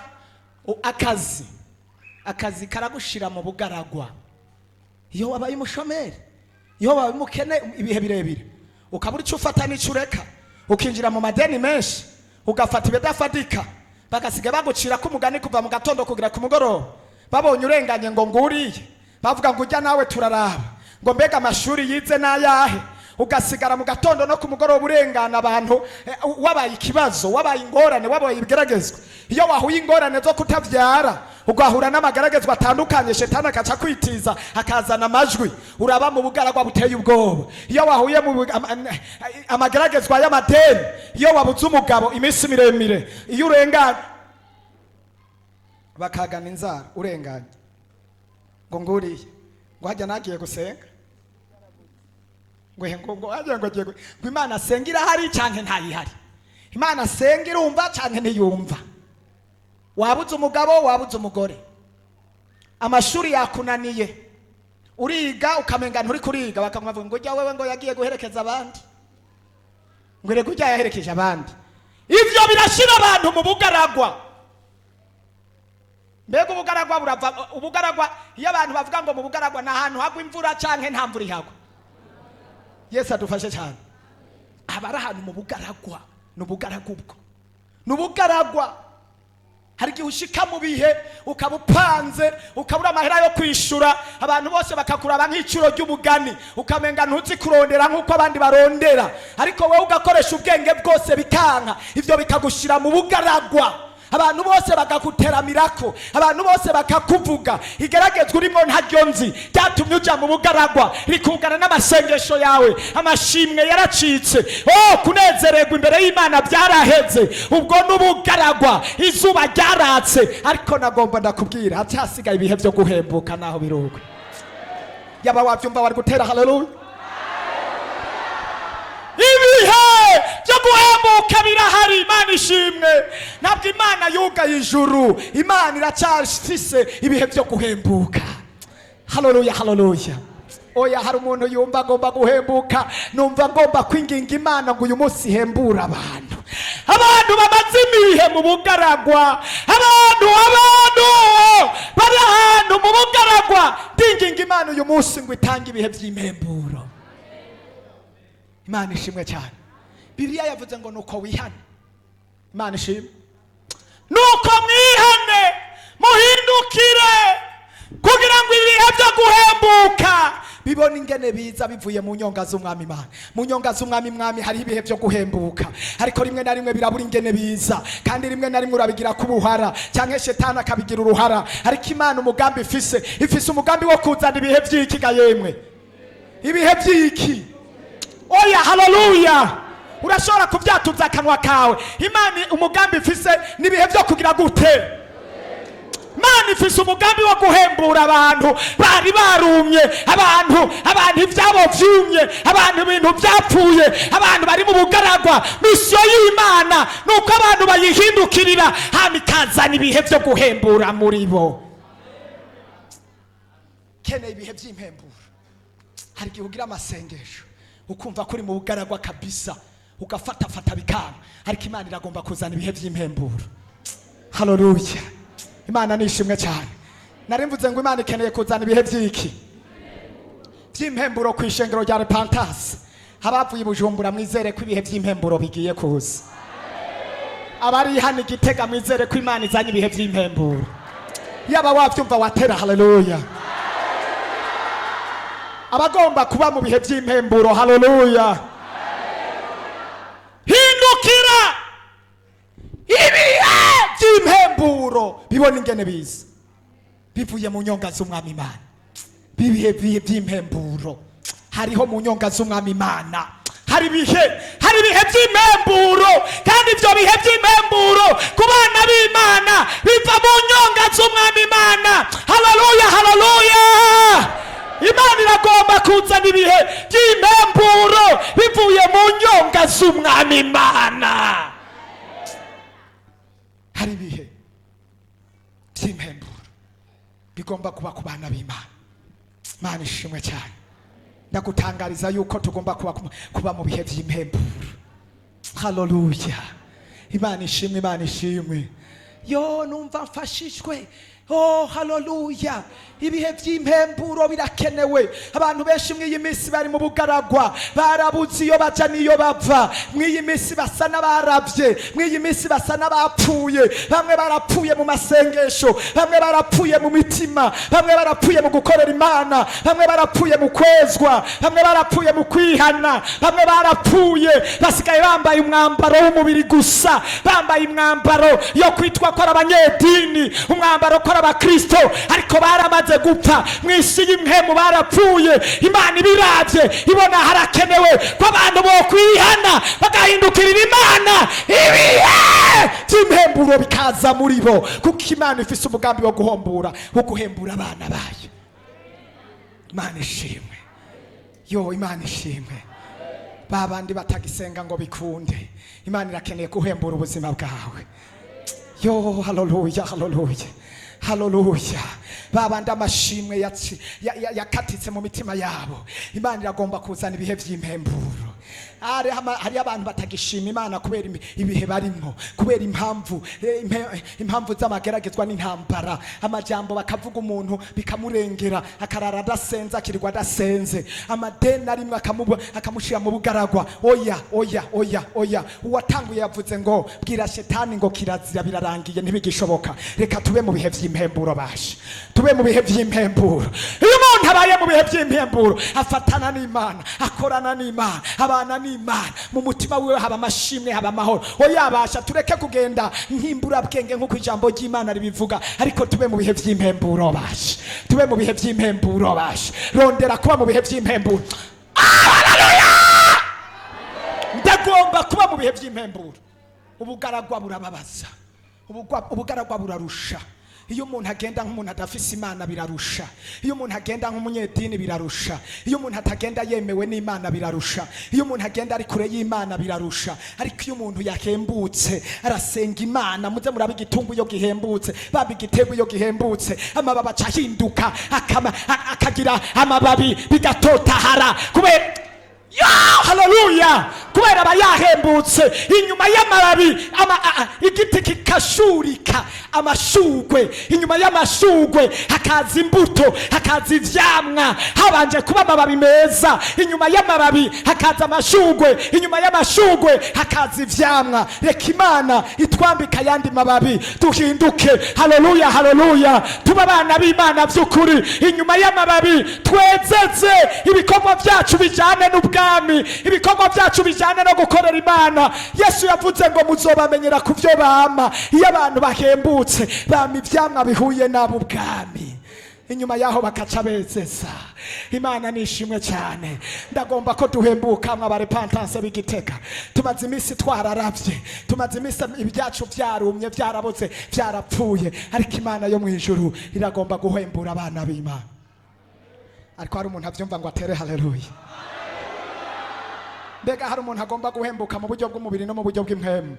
S2: akazi. Akazi karagushira mu bugaragwa. Iyo wabaye umushomeri, iyo wabaye umukene ibihe birebire, ukabura icyo ufata n'icyo ureka, ukinjira mu madeni menshi, ugafata ibidafatika, bagasiga bagucira ko umugani kuva mu gatondo kugira ku mugoroba. Babonye urenganye ngo nguriye, bavuga ngo ujya nawe turaraba, ngo mbega amashuri yize n'ayahe. Ugasigara mu gatondo no ku mugoroba urengana abantu. Wabaye ikibazo, wabaye ingorane, wabaye ibigeragezwa. Iyo wahuye ingorane zo kutavyara, ugahura n'amageragezwa atandukanye, shetani akaca kwitiza akazana amajwi, uraba mu bugaragwa buteye ubwoba. Iyo wahuye mu amageragezwa y'amadeni, iyo wabuze umugabo iminsi miremire, iyo urengana bakagana inzara urenganye ngo nguriye, ngo hajya nagiye gusenga, ngo hajya ngo agiye ngo Imana sengira hari canke ntayihari. Imana sengira umva canke ntiyumva. Wabuze umugabo, wabuze umugore, amashuri yakunaniye, uriga ukamenga nturi kuriga, bakamwavuga ngo ujya wewe ngo yagiye guherekeza abandi, ngo reka ujya yaherekeje abandi. Ivyo birashira abantu mu bugaragwa. Mbega ubugaragwa burava, ubugaragwa iyo abantu bavuga ngo mu bugaragwa na ahantu hagwa imvura canke nta mvura ihagwa. Yesu adufashe cyane. Abari ahantu mu bugaragwa, n'ubugaragwa ubwo, n'ubugaragwa. Hari gihe ushika mu bihe ukabupanze, ukabura amahera yo kwishura, abantu bose bakakuraba nk'icuro ry'ubugani, ukamenga ntuzi kurondera nk'uko abandi barondera, ariko wewe ugakoresha ubwenge bwose bikanka. Ivyo bikagushira mu bugaragwa. Abantu bose bakakuteramirako, abantu bose bakakuvuga. Igeragezwa urimo ntaryo nzi byatumye uja mu bugaragwa, rikugana n'amasengesho yawe, amashimwe yaracitse. Kunezererwa imbere y'Imana byaraheze. Ubwo n'ubugaragwa, izuba ryaratse. Ariko nagomba ndakubwira hasigaye ibihe byo guhembuka naho birugwe. Yaba wabyumva wari gutera haleluya. Ibihe byo guhembuka birahari. Imana ishimwe. Ntabwo Imana yugaye ijuru, Imana iracyafise ibihe byo guhembuka. Haleluya, haleluya. Oya, hari umuntu yumva agomba guhembuka, numva ngomba kwinginga Imana ngo uyu munsi ihembura abantu. Abantu bamaze ibihe mu bugaragwa, abantu bari ahantu mu bugaragwa, ndinginga Imana uyu munsi ngo itange ibihe by'impemburo. Imana ishimwe cyane. Bibiliya yavuze ngo nuko wihane. Imana ishimwe. Nuko mwihane, muhindukire, kugira ngo ibihe bibona ingene biza bivuye mu nyonga z'umwami Imana. Mu nyonga z'umwami mwami hari ibihe byo guhembuka, ariko rimwe na rimwe birabura ingene biza, kandi rimwe na rimwe urabigira kubuhara cyangwa shetani akabigira uruhara. Ariko Imana umugambi ifise umugambi wo kuzana ibihe by'iki ga yemwe, ibihe by'iki. Oya, haleluya. Urashobora kubyatuza akanwa kawe. Imana umugambi ifise nibihe byo kugira gute? Imana ifise umugambi wo guhembura abantu bari barumye, abantu ibyabo byumye, abantu ibintu byapfuye, abantu bari mu bugaragwa. Misiyo y'Imana nuko abantu bayihindukirira, hama ikazana ibihe byo guhembura muri bo. Keneye ibihe by'impemburo. Hari igihe ugira amasengesho ukumva kuri mu bugaragwa kabisa, ugafatafata bikanga, ariko Imana iragomba kuzana ibihe by'impemburo. Haleluya. Imana nishimwe cyane. Narimvuze ngo Imana ikeneye kuzana ibihe by'iki by'impemburo ku ishengero rya repentance. Abavuye Bujumbura mwizere ko ibihe by'impemburo bigiye kuza. Abari hano Igitega mwizere ko Imana izanye ibihe by'impemburo. Yaba wavyumva watera haleluya. Abagomba kuba mu bihe by'impemburo haleluya. Hindukira ibihe by'impemburo bibona ingene biza bivuye mu nyonga z'umwami Imana. Bibihe by'impemburo hariho mu nyonga z'umwami Imana. Hari ibihe by'impemburo, kandi ibyo bihe by'impemburo ku bana b'Imana biva mu nyonga z'umwami Imana. Haleluya, haleluya. Imana iragomba kuzana ibihe by'impemburo bivuye mu nyonga z'umwami Imana. Hari ibihe by'impemburo bigomba kuba ku bana b'Imana. Imana ishimwe cyane. Ndagutangariza yuko tugomba kuba mu bihe by'impemburo. Haleluya. Imana ishimwe, Imana ishimwe. Yo, numva mfashishwe. Oh, haleluya. Ibihe by'impemburo birakenewe. Abantu benshi mw'iyi minsi bari mu bugaragwa, barabuze iyo baja niyo bava. Mw'iyi minsi basa n'abaravye, mw'iyi minsi basa n'abapfuye. Bamwe barapfuye mu masengesho, bamwe barapfuye mu mitima, bamwe barapfuye mu gukorera Imana, bamwe barapfuye mu kwezwa, bamwe barapfuye mu kwihana, bamwe barapfuye basigaye bambaye umwambaro w'umubiri gusa, bambaye umwambaro yo kwitwa ko abanyedini, umwambaro ko abakristo, ariko baramaze gupfa. Mwisi y'imhemu barapfuye. Imana ibiravye ibona harakenewe ko abantu bo kwihana bagahindukirira Imana, ibihe by'impemburo bikaza muri bo, kuko Imana ifise umugambi wo guhembura abana bayo. Imana ishimwe. Yo, Imana ishimwe. Babandi batagisenga ngo bikunde, Imana irakeneye guhembura ubuzima bwawe. Yo, haleluya, haleluya, haleluya. Babandi amashimwe yakatitse mu mitima yabo, Imana iragomba kuzana ibihe by'impemburo. Hari abantu batagishima Imana kubera ibihe barimo, kubera impamvu z'amageragezwa n'intambara. Amajambo bakavuga umuntu bikamurengera, akarara adasenze, akirirwa adasenze. Amadeni arimwe akamushira mu bugaragwa. Oya, oya, oya, oya. Uwatanguye yavuze ngo bwira shetani ngo kirazira birarangiye ntibigishoboka. Reka tube mu bihe by'impemburo bashe, tube mu bihe by'impemburo. Iyo umuntu abaye mu bihe by'impemburo afatana n'Imana, akorana n'Imana, abana n'Imana, mu mutima wiwe haba amashimwe, haba amahoro. Oya basha, tureke kugenda nkimbura bwenge nk'uko ijambo ry'Imana ribivuga, ariko tube mu bihe by'impemburo bashe, tube mu bihe by'impemburo bashe. Rondera kuba mu bihe by'impemburo. Haleluya. Ndagomba kuba mu bihe by'impemburo. Ubugaragwa burababaza, ubugaragwa burarusha. Iyo umuntu agenda nk'umuntu adafise Imana birarusha. Iyo umuntu agenda nk'umunyedini birarusha. Iyo umuntu atagenda yemewe n'Imana birarusha. Iyo umuntu agenda ari kure y'Imana birarusha. Ariko iyo umuntu yahembutse arasenga Imana, muze murabe igitungu iyo gihembutse, babi igitego iyo gihembutse, amababi acahinduka akagira amababi bigatotahara kubera yo, haleluya. kubera aba yahembutse. Inyuma y'amababi igiti kikashurika amashugwe, inyuma y'amashugwe hakaza imbuto, hakaza ivyamwa. Habanje kuba amababi meza, inyuma y'amababi hakaza amashugwe, inyuma y'amashugwe hakaza ivyamwa. Reka Imana itwambika yandi mababi duhinduke. Haleluya, haleluya, tuba abana b'Imana by'ukuri. Inyuma y'amababi twezeze ibikorwa byacu bijyane n'ubwami, ibikorwa byacu bijyane no gukorera Imana. Yesu yavuze ngo muzobamenyera ku byo bama. Iyo abantu bahembutse bama ivyamwa bihuye n'abo ubwami, inyuma yaho bakaca bezeza. Imana nishimwe cyane. Ndagomba ko duhembuka mw'abarepantanse b'Igitega. Tumaze iminsi twararavye, tumaze iminsi ibyacu byarumye, byaraboze, byarapfuye, ariko Imana yo mu ijuru iragomba guhembura abana b'Imana. Ariko hari umuntu avyumva ngo atere haleluya. Mbega hari umuntu agomba guhembuka mu buryo bw'umubiri no mu buryo bw'impemu?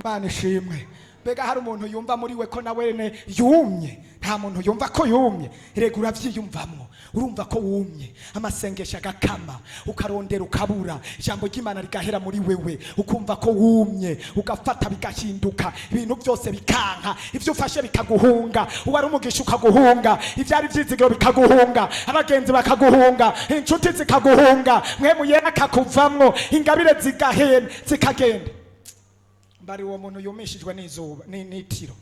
S2: Imana ishimwe. Mbega hari umuntu yumva muri we ko nawene yumye? Nta muntu yumva ko yumye. Rega uravyiyumvamwo, urumva ko wumye, amasengesho agakama, ukarondera ukabura, ijambo ry'Imana rigahera muri wewe, ukumva ko wumye, ugafata bigahinduka, ibintu byose bikanka, ivyo ufashe bikaguhunga, uwari umugisha ukaguhunga, ivyari vyizigiro bikaguhunga, abagenzi bakaguhunga, inshuti zikaguhunga, mwemu yera akakuvamwo, ingabire zikagenda. Mbari uwo muntu yumishijwe n'izuba n'itiro,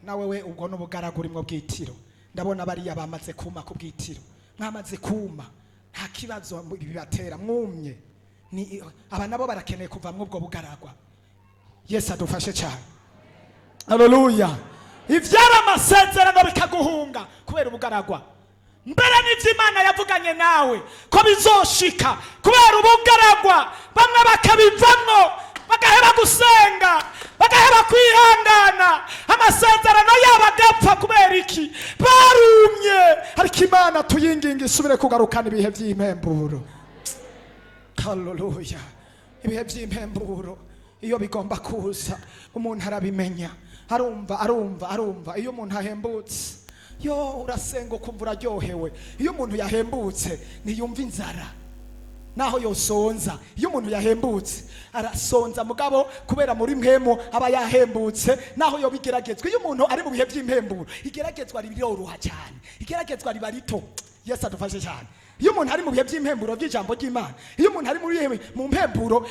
S2: nawe we ubwo n'ubugaragu urimwo bw'itiro. Ndabona bariya bamaze kuma ku bw'itiro, mwamaze kuma, nta kibazo bibatera, mwumye. Aba nabo barakeneye kuva mw'ubwo bugaragwa. Yesu adufashe cyane. Haleluya. Ivyara amasezerano bikaguhunga kubera ubugaragwa. Mbere n'ivyo Imana yavuganye nawe ko bizoshika kubera ubugaragwa, bamwe bakabivamwo, bagaheba gusenga, bagaheba kwihangana, amasezerano yabo agapfa. Kubera iki? Barumye. Ariko Imana tuyinginga isubire kugarukana ibihe by'impemburo. Haleluya. Ibihe by'impemburo iyo bigomba kuza, umuntu arabimenya, arumva. Iyo umuntu ahembutse, yo urasenga ukumva uraryohewe. Iyo umuntu yahembutse ntiyumva inzara naho yosonza. Iyo umuntu yahembutse arasonza, mugabo kubera muri mwemo aba yahembutse naho yo bigeragezwa. Iyo umuntu ari mu bihe by'impemburo, igeragezwa ribiroroha cyane, igeragezwa riba rito. Yesu adufashe cyane. Iyo umuntu ari mu bihe by'impemburo by'ijambo ry'Imana, iyo umuntu ari mu mpemburo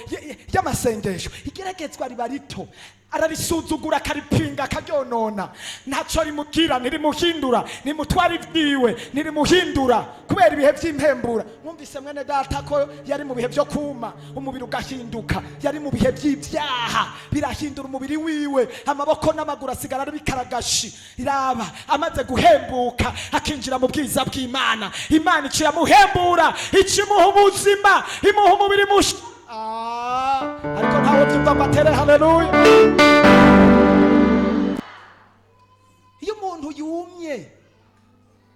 S2: y'amasengesho, igeragezwa riba rito, ararisuzugura, akaripinga, akaryonona, ntacyo rimugira, ntirimuhindura, nimutwara ibyiwe, ntirimuhindura kubera ibihe by'impembura. Mwumvise mwene data ko yari mu bihe byo kuma, umubiri ugahinduka, yari mu bihe by'ibyaha, birahindura umubiri wiwe, amaboko n'amaguru asigara ari bikaragashi. Iraba amaze guhembuka akinjira mu bwiza bw'Imana, Imana iciye amuhembura, ikimuha ubuzima, imuha umubiri mushya. Ariko ntawe byumva batere haleluya.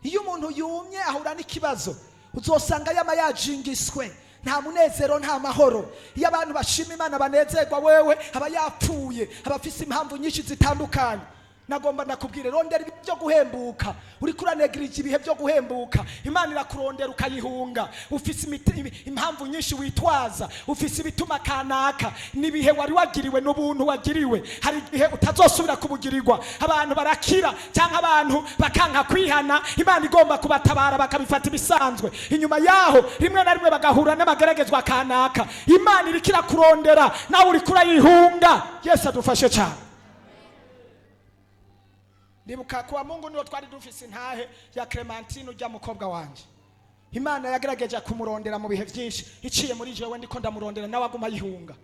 S2: Iyo umuntu yumye ahura n'ikibazo, uzosanga yama yajingiswe, nta munezero, nta mahoro. Iyo abantu bashima Imana banezerwa, wewe aba yapfuye, abafise impamvu nyinshi zitandukanye. Nagomba nakubwire, rondera ibihe byo guhembuka. Uri kuranegirije ibihe byo guhembuka, Imana irakurondera ukayihunga. Ufise impamvu nyinshi witwaza, ufise ibituma kanaka, nibihe wari wagiriwe n'ubuntu wagiriwe. Hari igihe utazosubira kubugirirwa. Abantu barakira cyangwa abantu bakanka kwihana, Imana igomba kubatabara bakabifata ibisanzwe. Inyuma yaho rimwe na rimwe bagahura n'amageragezwa kanaka, Imana irikira kurondera, nawe uri kurayihunga. Yesu adufashe cyane. Ndibuka kwa Mungu niyo twari dufise intahe ya Clementine ujya mukobwa wanje. Imana yagerageje kumurondera mu bihe byinshi, iciye muri jewe ndiko ndamurondera, nawe aguma yihunga.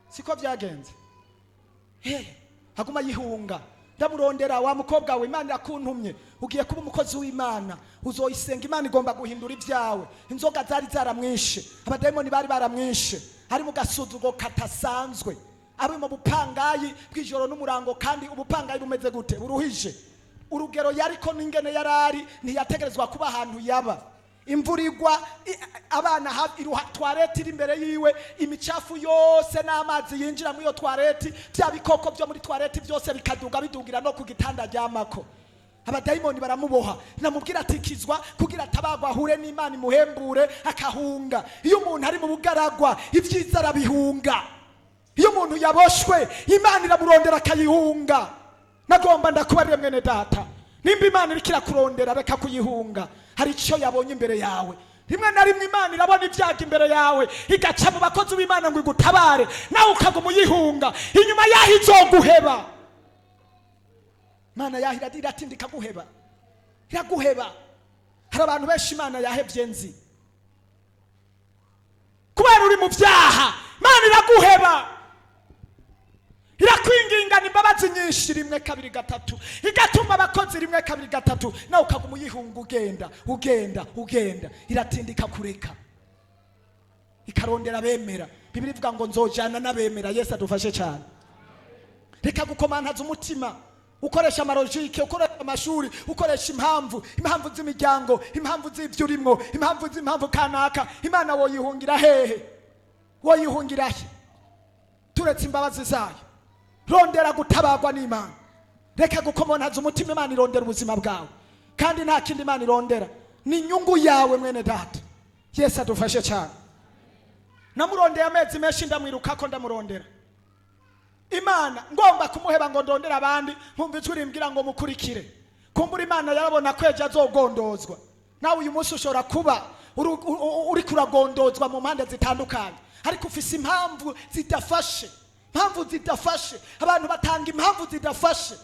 S2: Siko byagenze? Aguma yihunga. Ndamurondera, wa mukobwa we, Imana yakuntumye, ugiye kuba umukozi w'Imana, uzoyisenga, Imana igomba guhindura ibyawe. Inzoga zari zaramwishe, abademoni bari baramwishe, ari mu gasuzugo katasanzwe, ari mu bupangayi bw'ijoro n'umurango. Kandi ubupangayi bumeze gute? Buruhije. Urugero yariko n'ingene yarari ntiyategerezwa kuba ahantu yaba. Imvura igwa, abana toilette iri imbere yiwe, imicafu yose n'amazi yinjira muri iyo toilette, bya bikoko byo muri toilette byose bikaduga bidugira no ku gitanda ryamako. abadayimoni baramuboha. Namubwira ati kizwa kugira atabagwa ahure n'Imana imuhembure akahunga. Iyo umuntu ari mu bugaragwa ibyiza arabihunga. Iyo umuntu yaboshwe Imana iramurondera akayihunga. Nagomba ndakubarire mwene data, nimba Imana iriko irakurondera reka kuyihunga. Hari icyo yabonye imbere yawe. Rimwe na rimwe Imana irabona ibyaga imbere yawe igaca mu bakozi b'Imana ngo igutabare, nawe ukaguma uyihunga. Inyuma yaho izoguheba. Imana yahira iratindika guheba, iraguheba. Hari abantu benshi Imana yahevye nzi kubera uri mu byaha. Imana iraguheba, irakwingingana imbabazi nyinshi rimwe kabiri gatatu, igatuma abakozi rimwe kabiri gatatu, nawe ukaguma uyihunga ugenda. Iratindika kureka, ikarondera bemera. Bibiri ivuga ngo nzojana n'abemera. Yesu adufashe cyane. Reka gukomantaza umutima ukoresha amarojike, ukoresha amashuri, ukoresha impamvu z'imiryango, impamvu z'ibyo urimo, impamvu kanaka. Imana woyihungira hehe? Woyihungira he turetse imbabazi zayo? Rondera gutabagwa n'Imana. Reka gukomantaza umutima. Imana irondera ubuzima bwawe, kandi nta kindi Imana irondera, ni inyungu yawe mwene data. Yesu adufashe cyane. Namurondeye amezi menshi ndamwirukako, ndamurondera Imana ngomba kumuheba ngo ndondera abandi, nkumva ijwi rimbwira ngo mukurikire. Kumbura Imana yarabona kweje azogondozwa. Nawe uyu munsi ushobora kuba uri kuragondozwa mu mpande zitandukanye, ariko ufise impamvu zidafashe. Abantu batanga impamvu zidafashe,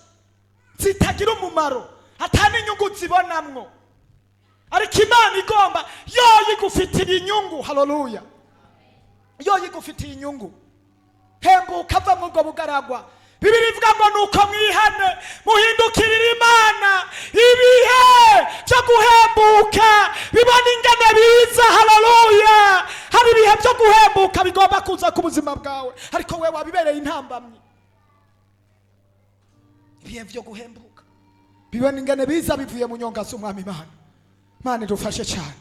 S2: zitagira umumaro, atani inyungu zibonamwo. Ariko Imana igomba yo yigufitiye inyungu. Haleluya. Yo yigufitiye inyungu. Hembuka va mu bwo bugaragwa. Bibiri ivuga ngo nuko mwihane muhindukirira Imana. Ibihe byo guhembuka bibona ingene biza. Haleluya. Hari ibihe byo guhembuka bigomba kuza ku buzima bwawe, ariko wewe wabibereye intambamyi. Ibihe byo guhembuka bibona ingene biza bivuye mu nyonga z'Umwami Imana. Imana idufashe cyane.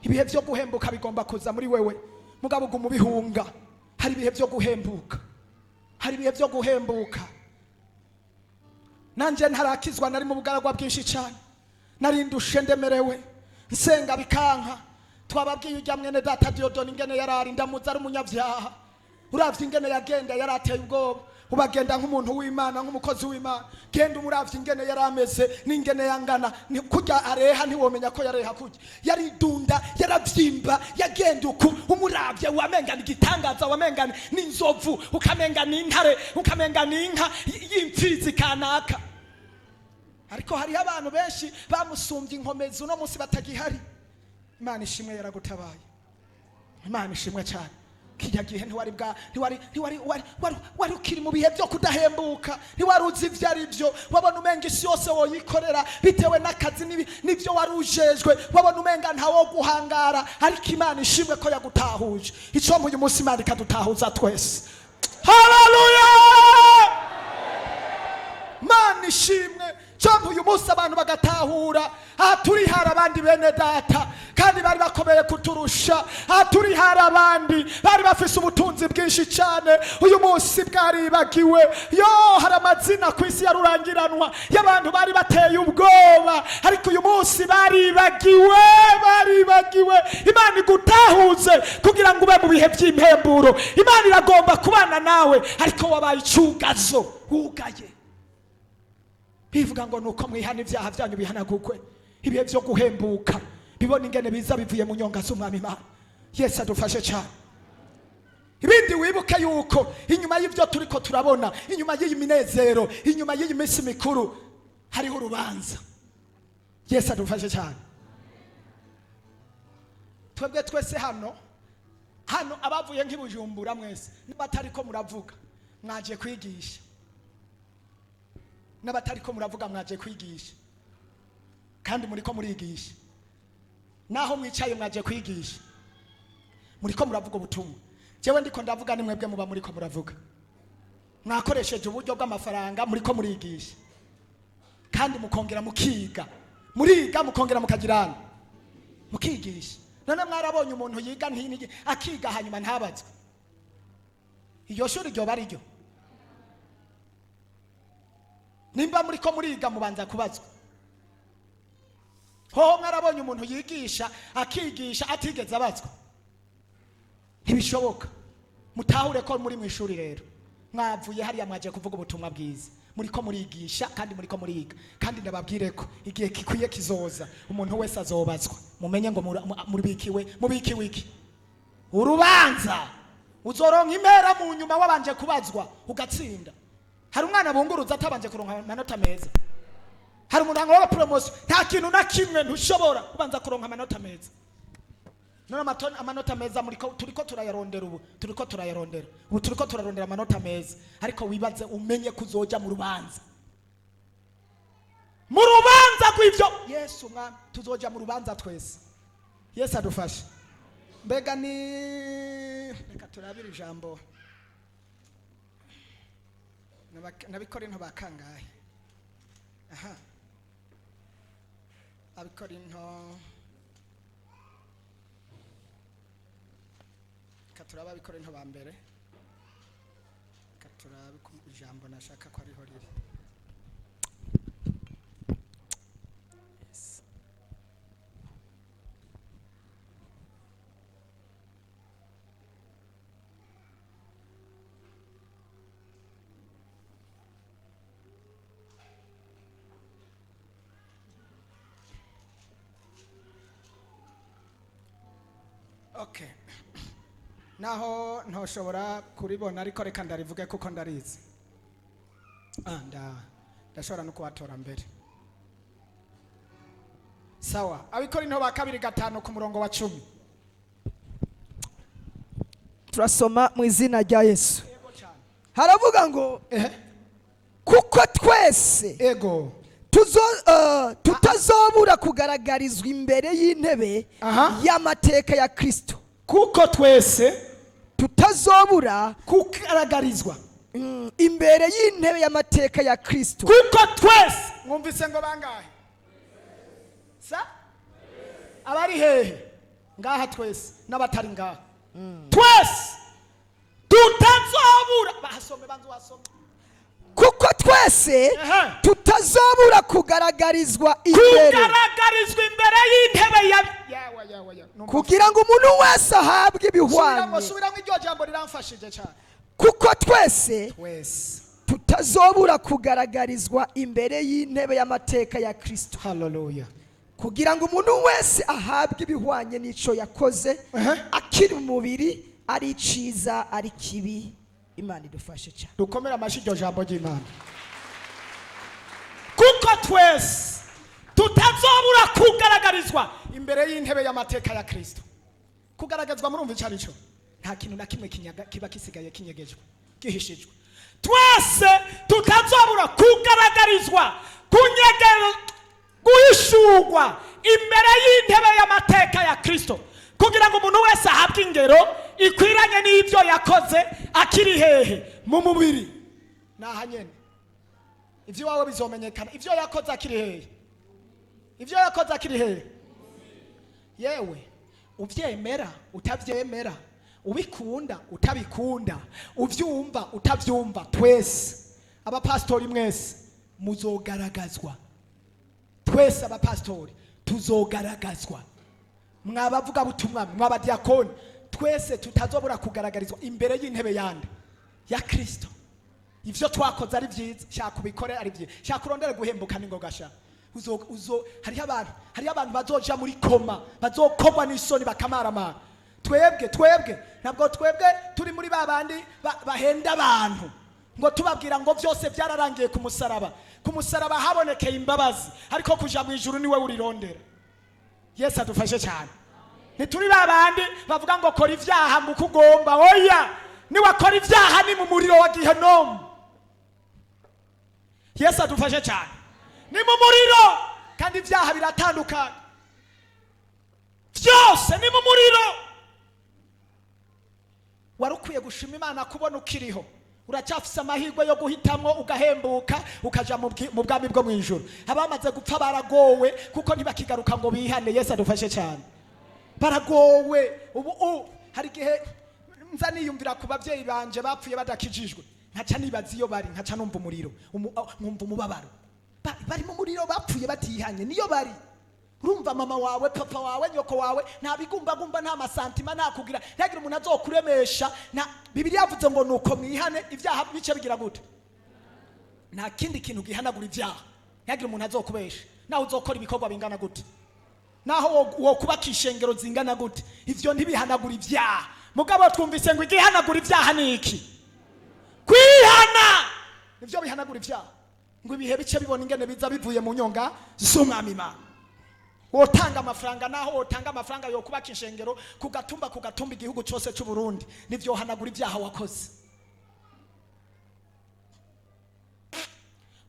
S2: Ibihe byo guhembuka bigomba kuza muri wewe, mugabo uguma ubihunga. Hari ibihe byo guhembuka. Nanje ntarakizwa, nari mu bugaragwa bwinshi cyane, nari ndushe ndemerewe, nsenga bikanka. Twababwiye ujya mwene data Diodoni ingene yarari, ndamuza ari umunyabyaha. Uravye ingene yagenda yarateye ubwoba. Ubagenda nk'umuntu w'Imana, nk'umukozi w'Imana. Genda umuravye ingene yarameze n'ingene yangana, ni kujya areha ntiwomenya ko yareha kujya. Yaridunda, yaravyimba, yagenda uku umuravye wamengana igitangaza, wamengana n'inzovu, ukamengana intare, ukamengana inka y'imfizi kanaka. Ariko hari abantu benshi bamusumbye inkomezi uno munsi batagihari. Imana ishimwe yaragutabaye. Imana ishimwe cyane. Kijya gihe wari ukiri mu bihe byo kudahembuka, ntiwari uzi ibyo ari byo. Wabona umenga isi yose woyikorera bitewe n'akazi n'ibyo wari ujejwe. Wabona umenga ntawo guhangara, ariko Imana ishimwe ko yagutahuje. Icyo uyu munsi Imana ikadutahuza twese. Haleluya. Imana ishimwe. Cyangwa uyu munsi abantu bagatahura, aha turi hari abandi bene data kandi bari bakomeye kuturusha. Aha turi hari abandi bari bafise ubutunzi bwinshi cyane, uyu munsi bwaribagiwe. Yo, hari amazina ku isi yarurangiranwa y'abantu bari bateye ubwoba, ariko uyu munsi baribagiwe. Imana igutahuze kugira ngo ube mu bihe by'impemburo. Imana iragomba kubana nawe, ariko wabaye icyugazo, wugaye. Bivuga ngo nuko mwihana ibyaha byanyu bihanagurwe. Ibihe byo guhembuka bibona ingene biza bivuye mu nyonga z'Umwami Imana. Yesu adufashe cyane. Ibindi wibuke yuko inyuma y'ibyo turiko turabona, inyuma y'iyi minezero, inyuma y'iyi minsi mikuru, hariho urubanza. Yesu adufashe cyane. Twebwe twese hano abavuye nk'ibujumbura mwese n'abatariko muravuga mwaje kwigisha, n'abatariko muravuga mwaje kwigisha, kandi muriko murigisha. Naho mwicaye mwaje kwigisha, muriko muravuga ubutumwa. Jewe ndiko ndavuga ni mwebwe muba muriko muravuga. Mwakoresheje uburyo bw'amafaranga muriko murigisha, kandi mukongera mukiga. Muriga mukongera mukagirana mukigisha. None mwarabonye umuntu yiga ntinigi akiga hanyuma ntabazwe? Iyo shuri ryo bari ryo. Nimba muriko muriga mubanza kubazwa. Ho mwarabonye umuntu yigisha akigisha atigeze abazwa? Ntibishoboka. Mutahure ko muri mu ishuri rero. Mwavuye hariya mwaje kuvuga ubutumwa bwiza. Muriko murigisha kandi muriko muriga. Kandi ndababwire ko igihe kikwiye kizoza umuntu wese azobazwa. Mumenye ngo mubikiwe iki? Urubanza. Uzoronka impera mu nyuma wabanje kubazwa ugatsinda. Hari umwana bunguruza atabanje kuronka amanota meza. Hari umuntu wa promotion nta kintu na kimwe ntushobora kubanza kuronka amanota meza. None amanota meza turiko turayarondera ubu turiko turarondera amanota meza, ariko wibaze umenye kuzoja mu rubanza rw'ivyo. Yesu mwana tuzoja mu rubanza twese. Yesu adufashe. Mbega ni reka turabira ijambo n'Abikorinto bakangahe. Aha, Abikorinto katuraba Abikorinto ba mbere, katurabe ku ijambo nashaka ko ariho riri. Okay. Naho ntoshobora kuribona ariko reka ndarivuge kuko ndarizi. Ndashobora no kubatora mbere. Sawa. Abikorinto ba 2:5 ku murongo wa 10.
S3: Turasoma mu izina rya Yesu. Haravuga ngo kuko twese tutazobura kugaragarizwa imbere y'intebe y'amateka ya Kristo.
S2: Kuko twese
S3: tutazobura
S2: kugaragarizwa
S3: imbere y'intebe y'amateka ya Kristo.
S2: Kuko twese mwumvise ngo bangahe? Abari hehe? Ngaha twese n'abatari ngaha. Twese tutazobura basome banzu wasome.
S3: Kuko twese tutazobura kugaragarizwa imbere
S2: y'intebe ya
S3: kugira ngo umuntu wese ahabwe ibihwanye.
S2: Subiramo iryo jambo riramfashije cyane.
S3: Kuko twese tutazobura kugaragarizwa imbere y'intebe y'amateka ya Kristo.
S2: Hallelujah.
S3: Kugira ngo umuntu wese ahabwe ibihwanye n'ico yakoze akiri mu mubiri, ari ciza ari kibi. Imana idufashe cyane.
S2: Dukomera amashi iryo jambo ry'Imana. Kuko twese tutazobura kugaragarizwa imbere y'intebe y'amateka ya Kristo. Kugaragazwa murumva icyo ari cyo? Nta kintu na kimwe kiba kisigaye kinyegejwe, gihishijwe. Twese tutazobura kugaragarizwa, guhishurwa imbere y'intebe y'amateka ya Kristo, kugira ngo umuntu wese ahabwe ingero ikwiranye n'ibyo yakoze akiri hehe mu mubiri. Nahanyene ivyo wawe bizomenyekana ivyo yakoze akiri hehe. Yewe uvyemera utavyemera, ubikunda utabikunda, uvyumva utavyumva, twese abapastori mwese muzogaragazwa. Twese abapastori tuzogaragazwa. Mwabavuga butumwa, mwabadiakoni, twese tutazobura kugaragarizwa imbere y'intebe yande ya Kristo. Ivyo twakoze ari byiza, shaka ubikore ari byiza, shaka urondere guhembuka n'ingoga sha. Hari abantu bazoja muri koma, bazokogwa n'isoni bakamarama. Twebwe nabwo twebwe turi muri babandi bahenda abantu ngo tubabwira ngo byose byararangiye ku musaraba. Ku musaraba habonekeye imbabazi, ariko kuja mu ijuru niwe urirondera. Yesu adufashe cyane. Nituri babandi bavuga ngo kora ivyaha ngo kugomba. Oya, ni wakora ivyaha ni mu muriro wa Gehinomu. Yesu adufashe cyane. Ni mu muriro kandi ivyaha biratandukana. Byose ni mu muriro. Warukwiye gushima Imana kubona ukiriho. Uracyafise amahirwe yo guhitamwo ugahembuka ukaja mu bwami bwo mu ijuru. Abamaze gupfa baragowe kuko ntibakigaruka ngo bihane. Yesu adufashe cyane. Baragowe ubu hari gihe nza niyumvira ku bavyeyi banje bapfuye badakijijwe, nkaca nibaza iyo bari, nkaca numva umuriro, nkumva umubabaro. Bari mu muriro bapfuye batihanye, niyo bari. urumva mama wawe papa wawe nyoko wawe nta bigumbagumba nta masantima nta kugira ntihagire umuntu azokuremesha Bibiliya yavuze ngo nuko mwihane ibyaha bice bigira gute nta kindi kintu gihanagura ibyaha ntihagire umuntu azokubesha naho uzokora ibikorwa bingana gute naho wo kubaka ishengero zingana gute ivyo ntibihanagura ibyaha mugabo twumvise ngo igihanagura ibyaha ni iki kwihana nivyo bihanagura ibyaha ngo ibihe bice bibona ingene biza bivuye mu nyonga z'umwami Imana wotanga amafaranga naho wotanga amafaranga yo kubaka ishengero kugatumba igihugu cyose cy'u Burundi nivyo hanagura ibyaha wakoze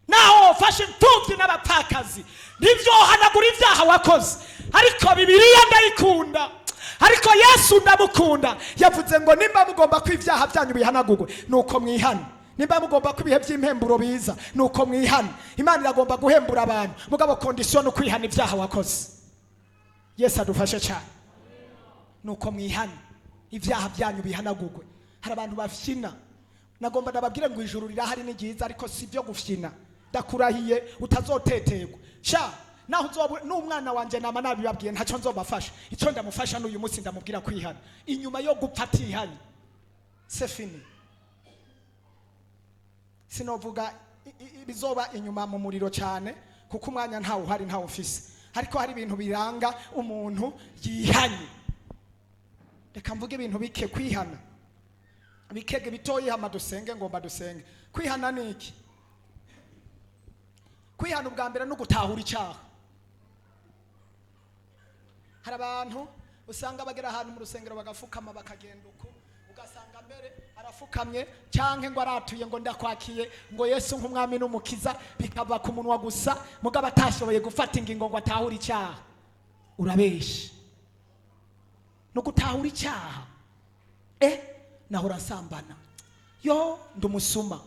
S2: naho fashe imfubyi n'abapfakazi nivyo hanagura ibyaha wakoze ariko Bibiliya ndayikunda ariko Yesu ndamukunda yavuze ngo nimba mugomba kw'ibyaha byanyu bihanagurwe nuko mwihana nimba mugomba kwibihe by'impemburo biza nuko mwihana Imana iragomba guhembura abantu mugabo condition no kwihana ibyaha wakoze Yesu adufashe cyane nuko mwihana ibyaha byanyu bihanagurwe hari abantu bafyina nagomba ndababwire ngo ijuru rirahari n'igiza ariko si byo gufyina ndakurahiye utazotetegwa sha naho uzoba n'umwana wanje nama nabibabwiye ntacyo nzobafasha icyo ndamufasha n'uyu munsi ndamubwira kwihana inyuma yo gupfa atihanye c'est fini sinovuga bizoba inyuma mu muriro cyane kuko umwanya ntawo uhari ntawo ufise ariko hari ibintu biranga umuntu yihanye reka mvuge ibintu bike kwihana bikege bitoyi hama dusenge ngomba dusenge kwihana niki kwihana ubwa mbere no gutahura icyaha hari abantu usanga bagera ahantu mu rusengero bagafukama bakagenda uko ugasanga mbere arafukamye cyangwa ngo aratuye ngo ndakwakiye ngo Yesu nk'umwami n'umukiza bikava ku munwa gusa mugabo atashoboye gufata ingingo ngo atahura icyaha urabeshe no gutahura icyaha nahora nsambana yo ndumusuma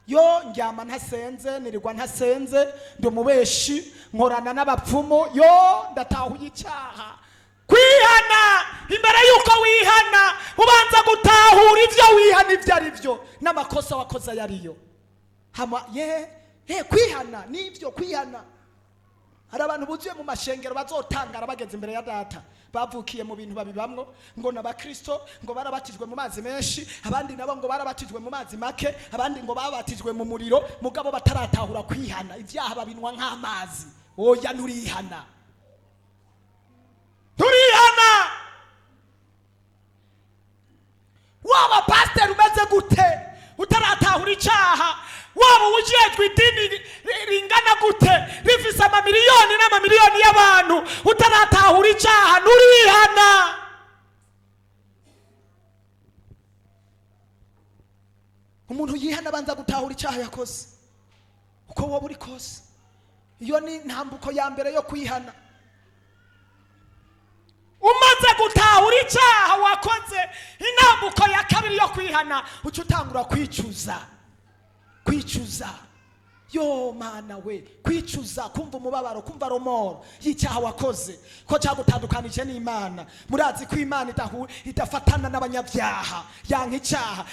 S2: yo njyama ntasenze nirirwa ntasenze ndumubeshi nkorana n'abapfumu yo ndatahuye icyaha kwihana imbere yuko wihana ubanza gutahura ivyo wihana ivyo ari byo n'amakosa wakoze yariyo hama kwihana nivyo kwihana hari abantu buzuye mu mashengero bazotangara bageze imbere ya data bavukiye mu bintu babibamwo ngo n'abakristo ngo barabatijwe mu mazi menshi abandi nabo ngo barabatijwe mu mazi make abandi ngo babatijwe mu muriro mugabo bataratahura kwihana ibyaha babinwa nk'amazi oya nurihana waba pastor umeze gute utaratahura icyaha waba ujejwe idini ringana gute rifise amamiliyoni n'amamiliyoni y'abantu utaratahura icyaha nurihana umuntu yihana abanza gutahura icyaha yakoze uko wowe uri kose iyo ni ntambuko ya mbere yo kwihana umaze gutahura icyaha wakoze intambuko ya kabiri yo kwihana uca utangura kwicuza yo mana we kwicuza kumva umubabaro kumva romoro y'icyaha wakoze ko cyagutandukanije n'Imana murazi ko Imana idafatana n'abanyabyaha yanka icyaha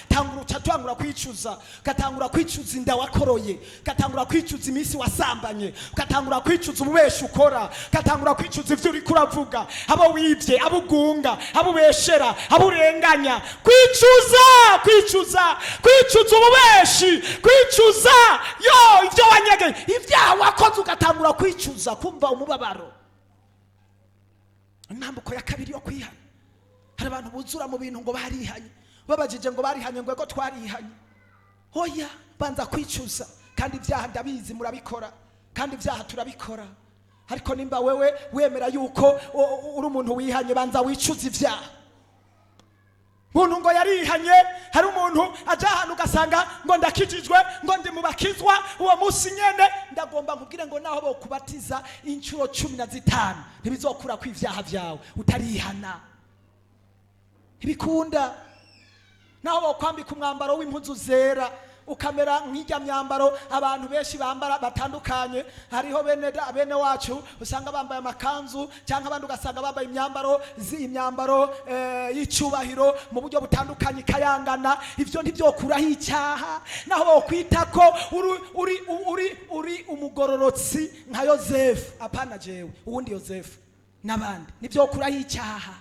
S2: tangura kwicuza gatangura kwicuza inda wakoroye gatangura kwicuza iminsi wasambanye gatangura kwicuza ububeshi ukora gatangura kwicuza ivyo uri kuravuga abo wibye abo gunga abo beshera abo urenganya kwicuza ububeshi kwicuza yo ivyo wanyege ibyaha wakoze ugatangura kwicuza kumva umubabaro intambuko ya kabiri yo kwihana hari abantu buzura mu bintu ngo barihanye babajije ngo barihanye ngo ego twarihanye oya banza kwicuza kandi ibyaha ndabizi murabikora kandi ibyaha turabikora ariko nimba wewe wemera yuko uri umuntu wihanye banza wicuza ibyaha umuntu ngo yarihanye hari umuntu aja ahantu ugasanga ngo ndakijijwe ngo ndi mubakizwa uwo munsi nyene ndagomba nkubwire ngo naho bokubatiza inshuro 15 ntibizokura kw'ivyaha vyawe utarihana ibikunda naho bokwambika umwambaro w'impuzu zera ukamera nk'ijya myambaro abantu benshi bambara batandukanye. Hariho bene wacu usanga bambaye amakanzu, cyangwa abandi ugasanga bambaye imyambaro y'icubahiro mu buryo butandukanye kayangana. Ivyo ntivyokuraho icyaha, naho bokwita ko uri umugororotsi nka Yosefu. Apana jewe, uwundi Yosefu n'abandi. Ntivyokuraho icyaha,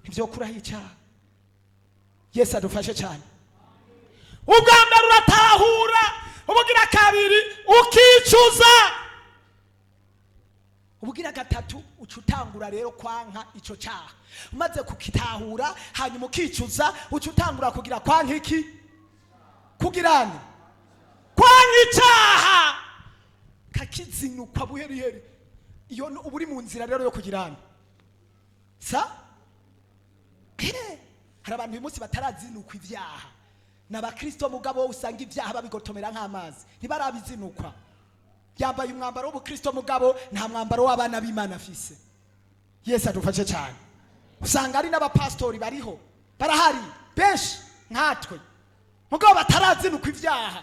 S2: ntivyokuraho icyaha. Yesu adufashe cyane. Ubwa mbere uratahura, ubugira kabiri ukicuza, ubugira gatatu ucutangura rero kwanka ico cyaha. Umaze kukitahura hanyuma ukicuza, ucutangura kugira kwanka iki? Kugirana kwanka icyaha kakizinukwa buheriheri. Iyo uburi mu nzira rero yo kugirana hari abantu uyu munsi batarazinukwa ibyaha. N'abakristo mugabo usanga ibyaha babigotomera nk'amazi, ntibarabizinukwa. Yambaye umwambaro w'ubukristo mugabo nta mwambaro w'abana b'Imana afise. Yesu adufashe cyane. Usanga ari n'abapastori bariho, barahari benshi nkatwe mugabo batarazinukwa ibyaha.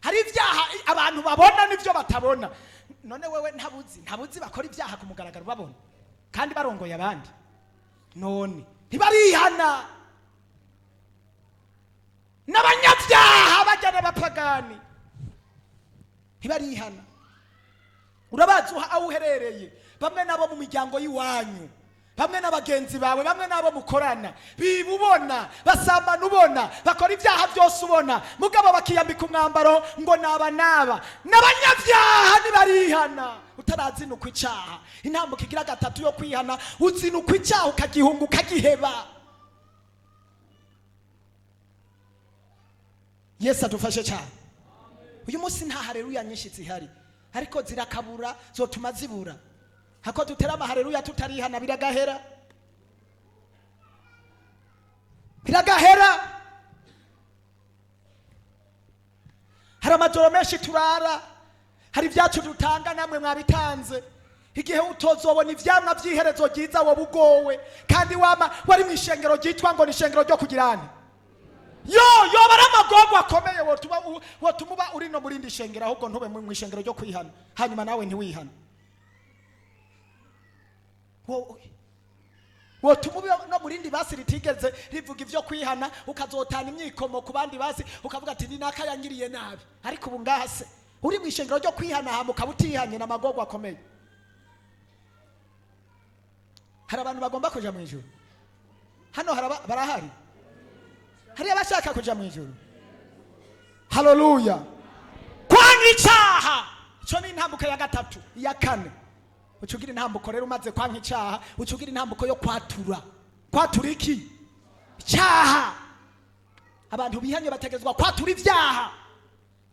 S2: Hari ibyaha abantu babona n'ibyo batabona. None wewe ntabuzi bakora ibyaha ku mugaragaro babona kandi barongoye abandi, none ntibarihana. N'abanyabyaha bajyana bapagani ntibarihana. Urabazi aho uherereye, bamwe nabo mu miryango y'iwanyu, bamwe n'abagenzi bawe, bamwe nabo mukorana, bibubona basambana ubona, bakora ibyaha byose ubona, mugabo bakiyambika umwambaro ngo naba n'abanyabyaha ntibarihana. Utarazinukwa icyaha, intambuko igira gatatu yo kwihana, uzinukwa icyaha ukagihunga ukagiheba. Yesu adufashe cyane. Uyu munsi nta haleluya nyinshi zihari, ariko zirakabura, zotuma zibura. Hako dutera amahaleluya tutarihana biragahera. Hari amajoro menshi turara, hari ibyacu dutanga namwe mwabitanze. Igihe utozobona ivyamwa by'iherezo ryiza wowe ugowe, kandi wari mu ishengero ryitwa ngo ni ishengero ryo kugirana. Yo baramagogo akomeye wotuma uri no murindi shengero, ahubwo ntube mu ishengero ryo kwihana, hanyuma nawe ntiwihana. Wotuma no murindi basi ritigeze rivuga ivyo kwihana, ukazotana imyikomo ku bandi basi ukavuga ati ni nakayangiriye nabi. Ariko ubu ngahase uri mu ishengero ryo kwihana hamuka butihanye n'amagogo akomeye. Hari abantu bagomba kuja mu ijuru hano, barahari. Hari abashaka kuja mu ijuru. Haleluya. Kwanka icyaha, cyo ni intambuko ya gatatu. Ya kane ucugira intambuko rero, umaze kwanka icyaha ucugira intambuko yo kwatura. Kwatura iki? Icyaha. Abantu bihanye bategezwa kwatura ibyaha.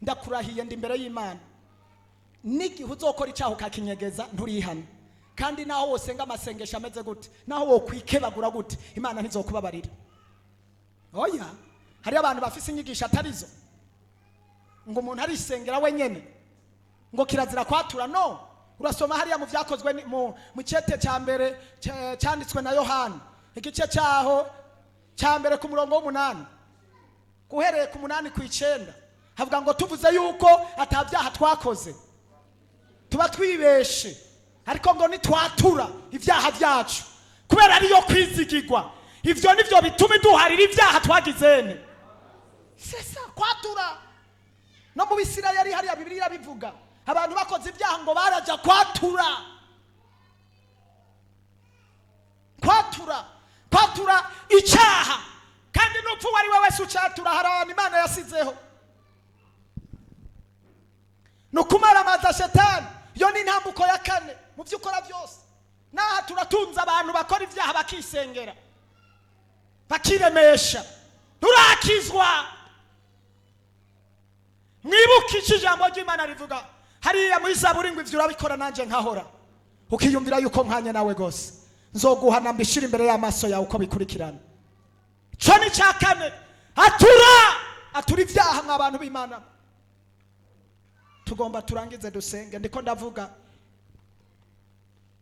S2: Ndakurahiye ndi imbere y'Imana, n'igihe uzokora icyaha ukakinyegeza nturihana, kandi naho wosenga amasengesho ameze gute, naho wokwikebagura gute, Imana ntizokubabarira. Oya, hari abantu bafise inyigisho atarizo, ngo umuntu arisengera wenyene ngo kirazira kwatura. No, urasoma hariya mu byakozwe mu cyete cya mbere cyanditswe na Yohana, igice cyaho cya mbere ku murongo w'8 guhereye ku 8 ku 9, havuga ngo tuvuze yuko atabyaha twakoze tuba twibeshe, ariko ngo nitwatura ibyaha byacu kubera ariyo kwizigirwa, ivyo nivyo bituma duharira ibyaha twagizene. Sesa kwatura. No mu Bisirayeli hariya Bibiliya bivuga abantu bakoze ibyaha ngo baraja kwatura. Kwatura icyaha, kandi n'upfu wari we wese ucatura harana Imana yasizeho. No kumaramaza shetani, yo ni intambuko ya kane mu byukora byose. Naha turatunza abantu bakora ibyaha bakisengera, bakiremesha, turakizwa. Mwibuke ijambo ry'Imana rivuga hariya muri Zaburi ngo ivyo urabikora nanje nkahora, ukiyumvira yuko nkanye nawe gose nzoguhana mbishira imbere y'amaso yawe uko bikurikirana. Cyo ni cyakane, atura ibyaha mw'abantu b'Imana. Tugomba turangize dusenge. Ndiko ndavuga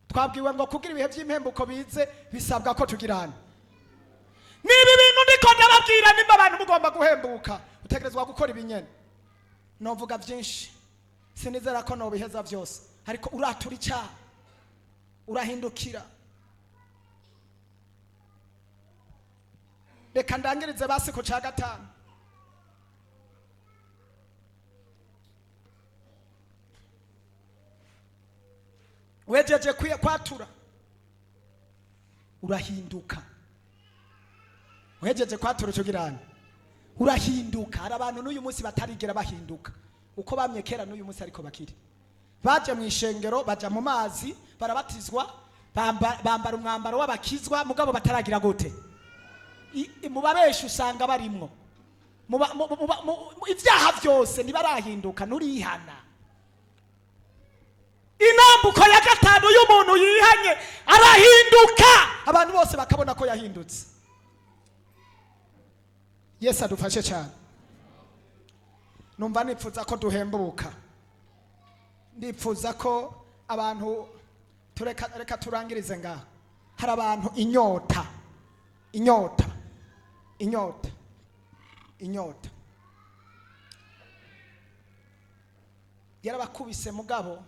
S2: twabwiwe ngo kugira ibihe by'impembuko bize bisabwa ko tugirana. Nibi bintu ndiko ndababwira nimba abantu mugomba guhembuka utegerezwa gukora ibinyene. Novuga byinshi sinizera ko nobiheza byose, ariko uratura icyaha, urahindukira. Reka ndangirize basi ku cya gatanu. Wejeje kwatura urahinduka. Wejeje kwatura cyo girana urahinduka. Hari abantu n'uyu munsi batarigera bahinduka uko bamye kera, n'uyu munsi ariko bakiri. Baje mu ishengero, baja mu mazi, barabatizwa, bambara umwambaro w'abakizwa, mugabo bataragira gute. Mu babesha usanga barimwo ibyaha byose ntibarahinduka, nurihana. Inambuko ya gatanu y'umuntu yihanye arahinduka, abantu bose bakabona ko yahindutse. Yesu adufashe cyane. Numva nipfuza ko duhembuka, ndipfuza ko abantu reka turangirize ngaha. Hari abantu inyota yarabakubise, mugabo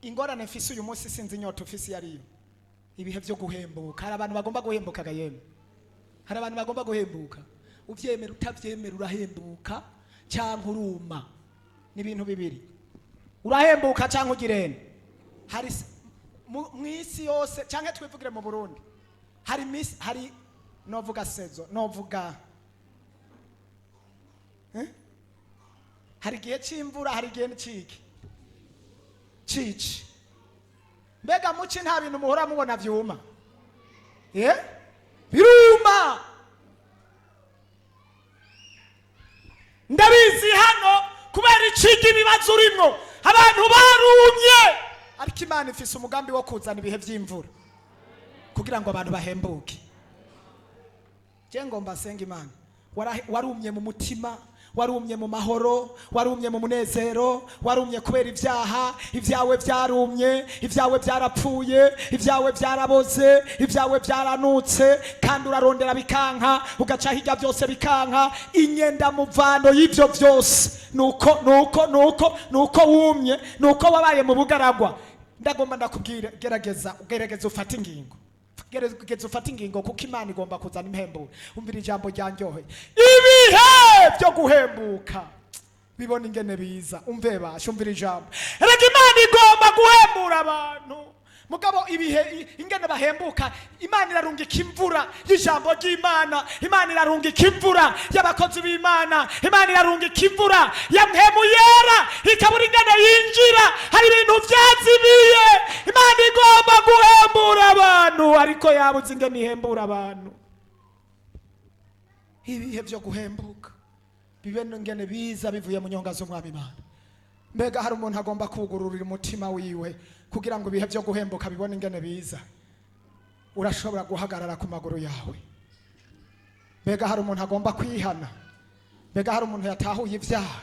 S2: ingorane mfise uyu munsi sinzi inyota ufise yariyo. Ibihe byo guhembuka, hari abantu bagomba guhembuka gayeme. Hari abantu bagomba guhembuka, uvyemera utavyemera urahembuka cyangwa uruma. Ni ibintu bibiri, urahembuka cyangwa ugirene. Hari mwisi yose cyangwa twivugire mu Burundi, hari novuga sezo, novuga hari gihe cy'imvura, hari gihe n'iciki cici. Mbega muci nta bintu muhora mubona vyuma, biruma. Ndabizi hano kubera icigi ibibazo urimo, abantu barumye, ariko Imana ifise umugambi wo kuzana ibihe vy'imvura kugira ngo abantu bahembuke. Je ngomba senga Imana, warumye mu mutima, warumye mu mahoro, warumye mu munezero, warumye kubera ibyawe byarumye, ibyawe byarapfuye, ibyawe byaraboze, ibyawe byaranutse, kandi urarondera bikanka, ugaca hirya byose bikanka. Inyenda muvano y'ibyo byose nuko wumye, nuko wabaye mu bugaragwa. Ndagomba ndakubwira, gerageza ufate ingingo. Gerageza ufate ingingo, kuko Imana igomba kuzana impemburo. Umvira ijambo ryanyohe, ibihe byo guhembuka bibona ingene biza. Umve basha, umvira ijambo. Reka Imana igomba guhembura abantu, mugabo ibihe ingene bahembuka. Imana irarungika imvura y'ijambo ry'Imana, Imana irarungika imvura y'abakozi b'Imana, Imana irarungika imvura ya mpemu yera ikabura ingene yinjira. Hari ibintu byazibiye, Imana igomba guhembura abantu, ariko yabuze ingene ihembura abantu. Ibihe byo guhembuka bibene ingene biza bivuye mu nyonga z'Umwami Imana. Mbega hari umuntu agomba kugururira umutima wiwe kugira ngo ibihe byo guhembuka bibone ingene biza. Urashobora guhagarara ku maguru yawe. Mbega hari umuntu agomba kwihana. Mbega hari umuntu yatahuye ibyaha.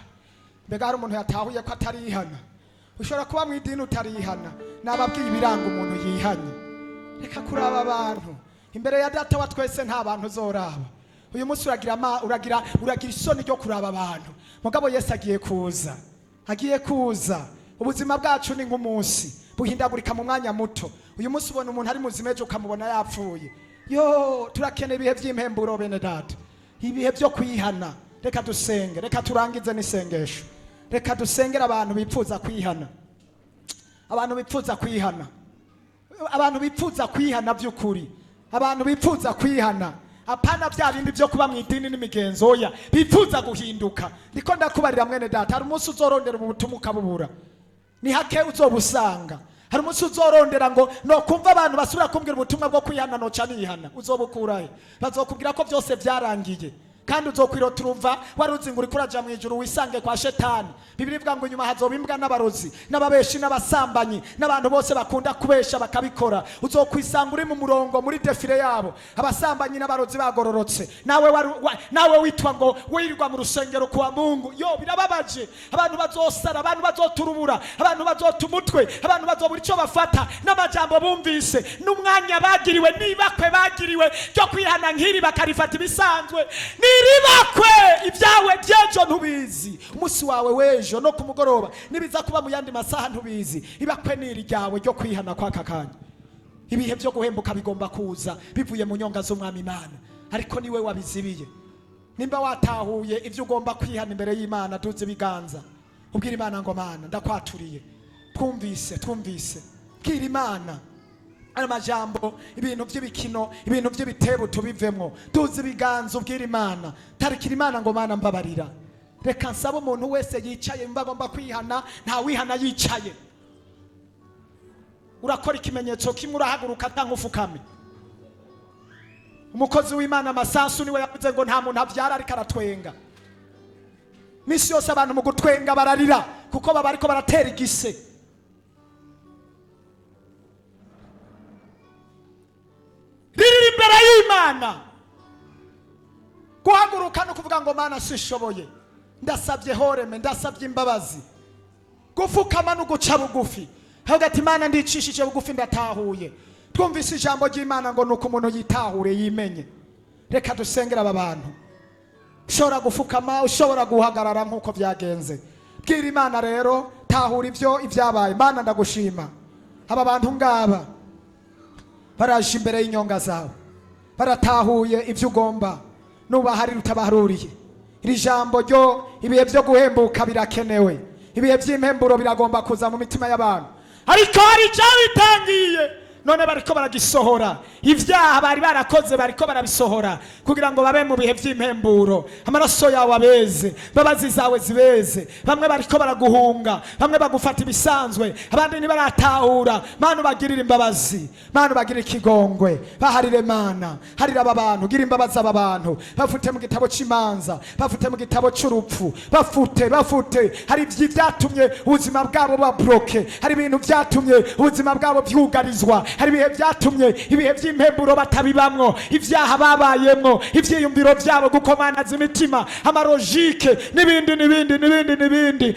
S2: Mbega hari umuntu yatahuye ko atarihana. Ushobora kuba mu idini utarihana, nababwiye ibiranga umuntu yihanye. Reka kuraba abantu imbere ya data wa twese, nta bantu uzoraba. Uyu munsi uragira isoni ryo kuraba abantu, mugabo Yesu agiye kuza. Ubuzima bwacu ni nk'umunsi buhindagurika mu mwanya muto. Uyu munsi ubona umuntu ari muzima, ejo ukamubona yapfuye. Turakeneye ibihe by'impemburo bene data, ibihe byo kwihana. Reka dusenge, reka turangize n'isengesho. Reka dusengera abantu bipfuza kwihana, abantu bipfuza kwihana, abantu bipfuza kwihana by'ukuri, abantu bipfuza kwihana. Apana bya bindi byo kuba mu idini n'imigenzo, oya, bipfuza guhinduka. Niko ndakubarira mwene data, hari umunsi uzorondera ubutumwa ukabubura, ni hake uzobusanga. Hari umunsi uzorondera ngo no kumva abantu basubira kumbwira ubutumwa bwo kwihana, no canihana, uzobukurahe? Bazokubwira ko byose byarangiye. kandi uzokwirota uruva waruzi ngo uriko uraja mw'ijuru wisange kwa shetani. Bibiri ivuga ngo nyuma hazoba imbwa n'abarozi n'ababeshi n'abasambanyi n'abantu bose bakunda kubesha bakabikora. Uzokwisanga uri mu murongo muri defile yabo, abasambanyi n'abarozi bagororotse, nawe witwa ngo wirirwa mu rusengero kwa Mungu. Yo, birababaje. Abantu bazosara, abantu bazoturubura, abantu bazota umutwe, abantu bazobura ico bafata n'amajambo bumvise n'umwanya bagiriwe n'ibakwe bagiriwe ryo kwihana nk'iri bakarifata ibisanzwe. Niribakwe ibyawe byejo ntubizi, umunsi wawe wejo no kumugoroba nibiza kuba mu yandi masaha ntubizi. Ibakwe niri ryawe ryo kwihana kwa kakanya. Ibihe byo guhembuka bigomba kuza bivuye mu nyonga z'umwami Imana, ariko niwe wabizibiye. Nimba watahuye ivyo ugomba kwihana imbere y'Imana, duze biganza ubwira Imana ngo Mana ndakwaturiye, twumvise bwira Imana amajambo, ibintu by'ibikino, ibintu by'ibitebo tubivemwo. Duze ibiganza ubwira Imana, tarikira Imana ngo Mana mbabarira. Reka nsaba umuntu wese yicaye mba agomba kwihana, nta wihana yicaye. Urakora ikimenyetso kimwe, urahaguruka atankufukame. Umukozi w'Imana Amasasu niwe yavuze ngo nta muntu avyara ariko aratwenga. Misi yose abantu mu gutwenga bararira kuko baba ariko baratera igise. Riri imbere y'Imana, guhaguruka no kuvuga ngo Mana sishoboye, ndasabye horeme, ndasabye imbabazi. Gufukama no guca bugufi, hagati Imana ndicishije bugufi ndatahuye. Twumvise ijambo ry'Imana ngo nuko umuntu yitahure yimenye. Reka dusengera aba bantu. Ushobora gufukama, ushobora guhagarara nk'uko byagenze. Bwira Imana rero, tahura ibyabaye. Mana ndagushima, aba bantu ngaba baraje imbere y'inyonga zawe, baratahuye ibyo ugomba, nubahari rutabaharuriye. Iri jambo ryo ibihe byo guhembuka birakenewe, ibihe by'impemburo biragomba kuza mu mitima y'abantu, ariko hari icyabitangiye none bariko baragisohora. Ivyaha bari barakoze bariko barabisohora kugira ngo babe mu bihe by'impemburo. Amaraso yawe abeze, babazi zawe zibeze. Bamwe bariko baraguhunga, bamwe bagufata ibisanzwe, abandi ntibaratahura. Mana bagirira imbabazi, Mana bagirira ikigongwe, baharire Mana, harira aba bantu, gira imbabazi aba bantu, bafute mu gitabo cy'imanza, bafute mu gitabo cy'urupfu, bafute. Hari ibyatumye ubuzima bwabo babloke, hari ibintu byatumye ubuzima bwabo byugarizwa, hari ibihe byatumye ibihe by'impemburo batabibamwo, ivyaha babayemwo, ivyiyumviro byabo gukomanaza imitima, amarojike n'ibindi.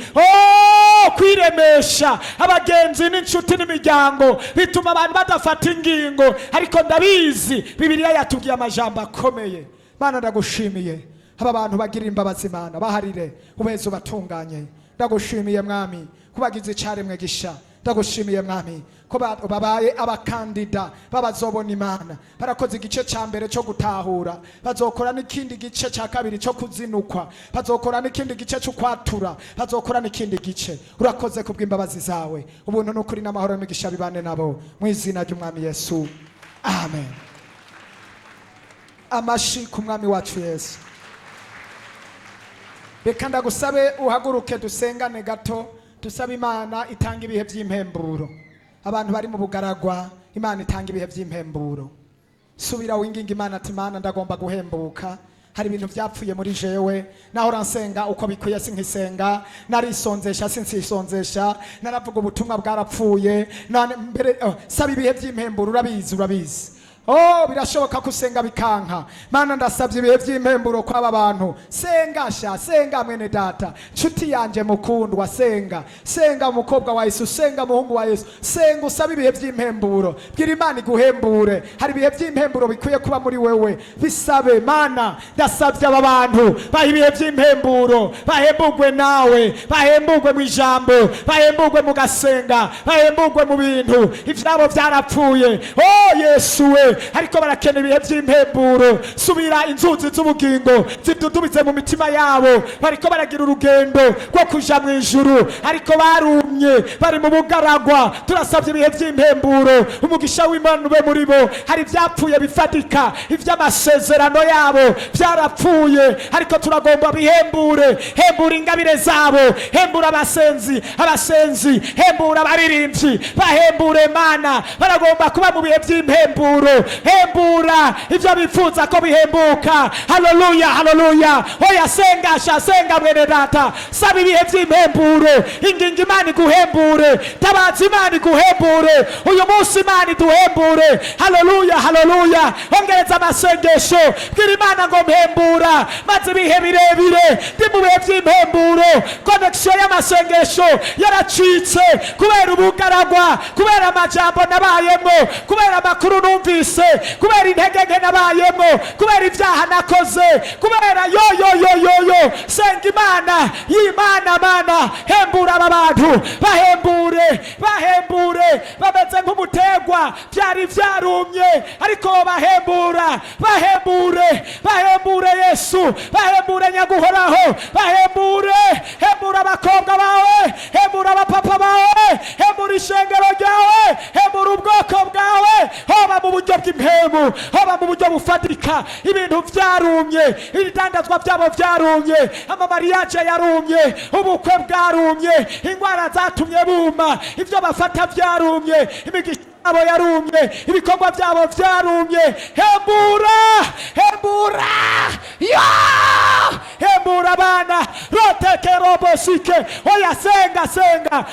S2: Kwiremesha abagenzi n'inshuti n'imiryango bituma abantu badafata ingingo, ariko ndabizi Bibiliya yatubwiye amajambo akomeye. Mana ndagushimiye, aba bantu bagirira imbabazi Mana, baharire ubeze ubatunganye. Ndagushimiye Mwami kubagize icaremwe gisha, ndagushimiye Mwami ko babaye abakandida babazobona Imana. Barakoze igice cya mbere cyo gutahura, bazokora n'ikindi gice cya kabiri cyo kuzinukwa, bazokora n'ikindi gice cyo kwatura, bazokora n'ikindi gice. Urakoze kubw'imbabazi zawe, ubuntu n'ukuri n'amahoro y'imigisha bibane nabo mu izina ry'Umwami Yesu, amen. Amashi ku Mwami wacu Yesu. Reka ndagusabe uhaguruke dusengane gato, dusaba Imana itanga ibihe by'impemburo. Abantu bari mu bugaragwa, Imana itanga ibihe by'impemburo. Subira winginga Imana ati Mana ndagomba guhembuka, hari ibintu byapfuye muri jewe, naho ransenga uko bikwiye sinkisenga, narisonzesha sinsisonzesha, naravuga ubutumwa bwarapfuye, mbere saba ibihe by'impemburo. Urabizi birashoboka kusenga bikanka. Mana ndasabye ibihe by'impemburo kw'aba bantu. Senga mwene data, nshuti yanje mukundwa, senga umukobwa wa Yesu, senga muhungu wa Yesu, senga usaba ibihe by'impemburo. Bwira Imana iguhembure. Hari ibihe by'impemburo bikwiye kuba muri wewe, bisabe. Mana ndasabye aba bantu baha ibihe by'impemburo, bahembugwe nawe, bahembugwe mu ijambo, bahembugwe mu gasenga, bahembugwe mu bintu ivyabo byarapfuye. Yesu we, ariko barakena ibihe by'impemburo. Subira inzuzi z'ubugingo zidudubize mu mitima yabo, bariko baragira urugendo rwo kuja mu ijuru, ariko barumye bari mu bugaragwa. Turasabye ibihe by'impemburo, umugisha w'Imana ube muri bo. Hari byapfuye bifatika, ivy'amasezerano yabo byarapfuye, ariko turagomba bihembure. Hembura ingabire zabo, hembura abasenzi, hembura abaririmbyi, bahembure Mana. Baragomba kuba mu bihe by'impemburo. Hembura ibyo bifuza ko bihembuka. Haleluya, haleluya. Oya senga, senga mwene data, saba ibihe by'impemburo. Inginga Imana iguhembure, tabaza Imana iguhembure, uyu munsi Imana iduhembure. Haleluya, haleluya. Ongereza amasengesho, bwira Imana ngo mpembura, maze ibihe birebire ndi mu bihe by'impemburo. Connection y'amasengesho yaracitse kubera ubugaragwa, kubera amajambo nabayemo, kubera amakuru numvise, kubera intege nke nabayemo, kubera ibyaha nakoze, kubera yo. Senga Imana, y'Imana mana, hembura aba bantu, bahembure, bameze nk'umutegwa byari byarumye, ariko bahembura, bahembure Yesu, bahembure nyaguhoraho, hembura abakobwa bawe, hembura abapapa bawe, hembura ishengero ryawe, hembura ubwoko bwawe, hoba mu buryo bw'impemu, hoba mu buryo bufatika. Ibintu byarumye, ibidandazwa byabo byarumye, amamariyaje yarumye, ubukwe bwarumye, ingwara zatumye buma, ibyo bafata byarumye, imigisha abo yarumye, ibikorwa byabo byarumye. Hembura hembura abana, roteke robosike. Oya senga,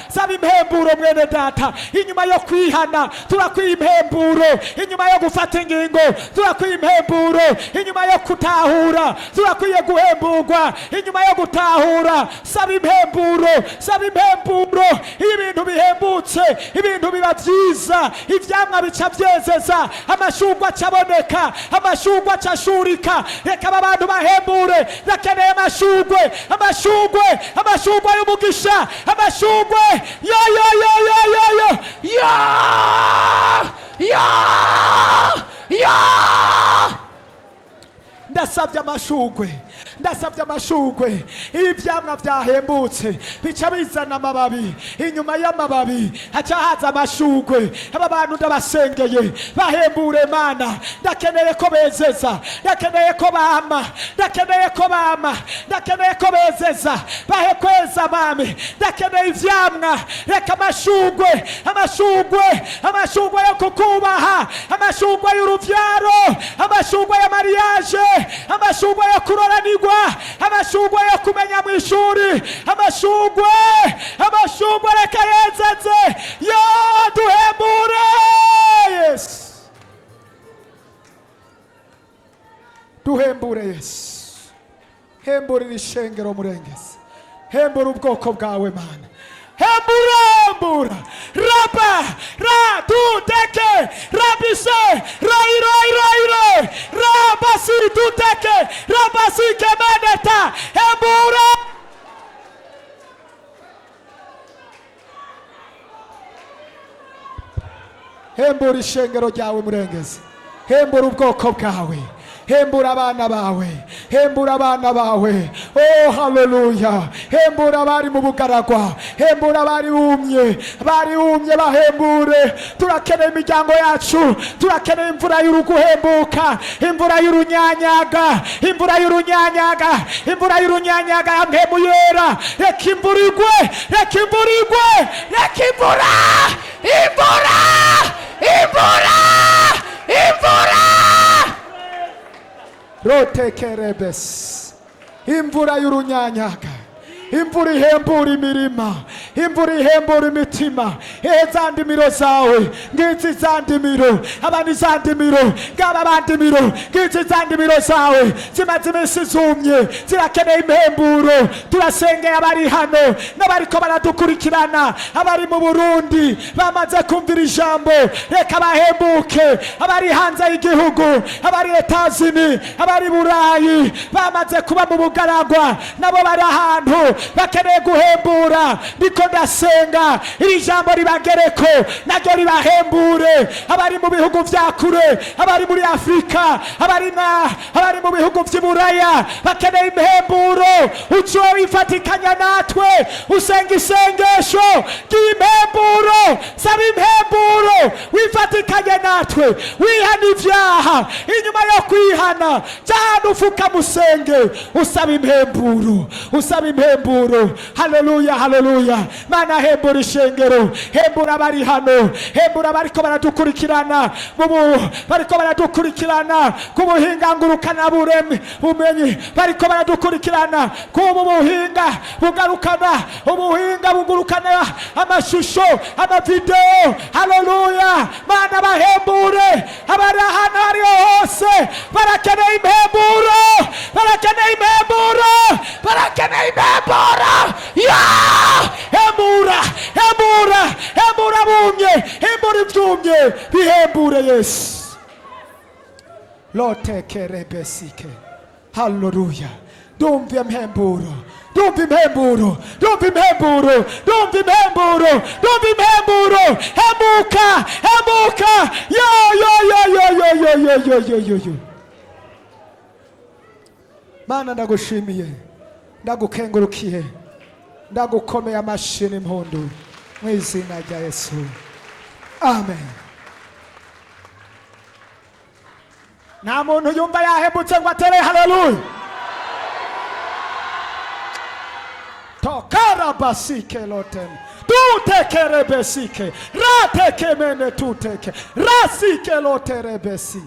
S2: saba impemburo mwene data. Inyuma yo kwihana turakwiye impemburo, inyuma yo gufata ingingo turakwiye impemburo, inyuma yo kutahura turakwiye guhemburwa, inyuma yo gutahura saba impemburo. Ibintu bihembutse, ibintu biba byiza, ivyamwa bica byezeza, amashurwa acaboneka, amashurwa acashurika. Reka abantu bahembure, ndakeneye amashurwe y'umugisha, amashurwe yo. Ndasabye amashurwe. Ibyamwa byahembutse bica bizana amababi, inyuma y'amababi haca haza amashurwe. Aba bantu ndabasengeye, bahembure Mana. Ndakeneye ko bezeza, ndakeneye ko bama, ndakeneye ko bezeza, bahe kweza mame. Ndakeneye ivyamwa, reka amashurwe yo kukubaha, amashurwe y'uruvyaro, amashurwe ya mariage, amashurwe yo kuroranirwa, amashurwe yo kumenya mu ishuri, amashurwe reka yezeze. Yo duhembure, yes, duhembure Yesu. Hembura ishengero murengezi, hembura ubwoko bwawe Mana. Hembura raba tuteke rabise rai rabasi tuteke rabasi kemeneta. Hembura ishengero ryawe murengezi, hembura ubwoko bwawe, hembura abana bawe. Oh haleluya. Hembura abari mu bugaragwa, hembura abari umye, bahembure. Turakeneye imiryango yacu, turakeneye imvura y'uruguhembuka, imvura y'urunyanyaga ya mpemu yera. Reka imvura igwe. Rotekerebes, imvura y'urunyanyaga, imvura ihembura imirima, imvura ihembura imitima. Zandimiro zawe ngizi zandimiro, abandi zandimiro, ngaba bandimiro, ngizi zandimiro zawe zimaze iminsi zumye, zirakeneye impemburo. Turasengeye abari hano n'abariko baradukurikirana, abari mu Burundi bamaze kumvira ijambo, reka bahembuke. Abari hanze y'igihugu, abari Etazini, abari Burayi bamaze kuba mu bugaragwa, nabo bari ahantu bakeneye guhembura. Ndiko ndasenga iri jambo ribagereko, naryo ribahembure. Abari mu bihugu vya kure, abari muri Afrika, abari mu bihugu vy'Iburaya bakeneye impemburo. Uciwe wifatikanya natwe, usenga isengesho ry'impemburo, saba impemburo, wifatikanye natwe. natwe wihana ibyaha. Inyuma yo kwihana cyane ufuka musenge usaba impemburo, usaba impemburo. Haleluya, haleluya. Mana hembura ishengero, hembura abari hano, hembura abariko baradukurikirana bariko baradukurikirana ku buhinga ngurukana bumenyi, bariko baradukurikirana ku buhinga bugarukana, ubuhinga bugurukana amashusho, amavideo. Haleluya. Mana bahembure abari hano ari hose, barakeneye impemburo, barakeneye impemburo, barakeneye impemburo. Hembura, hembura, hembura bumye, hembura ibyumye, bihembure Yesu. Lotekere besike. Haleluya. Dumva impemburo, dumva impemburo, dumva impemburo, dumva impemburo, dumva impemburo. Hembuka, hembuka. Yo. Mana ndagushimiye, ndagukengurukiye, ndagukomeye amashyi n'impundu mu izina rya Yesu. Amen. Nta muntu yumva yahembutse ngo atere haleluya. Tokara basike loten. Tutekere besike. Rateke mene tuteke. Rasike lotere besi.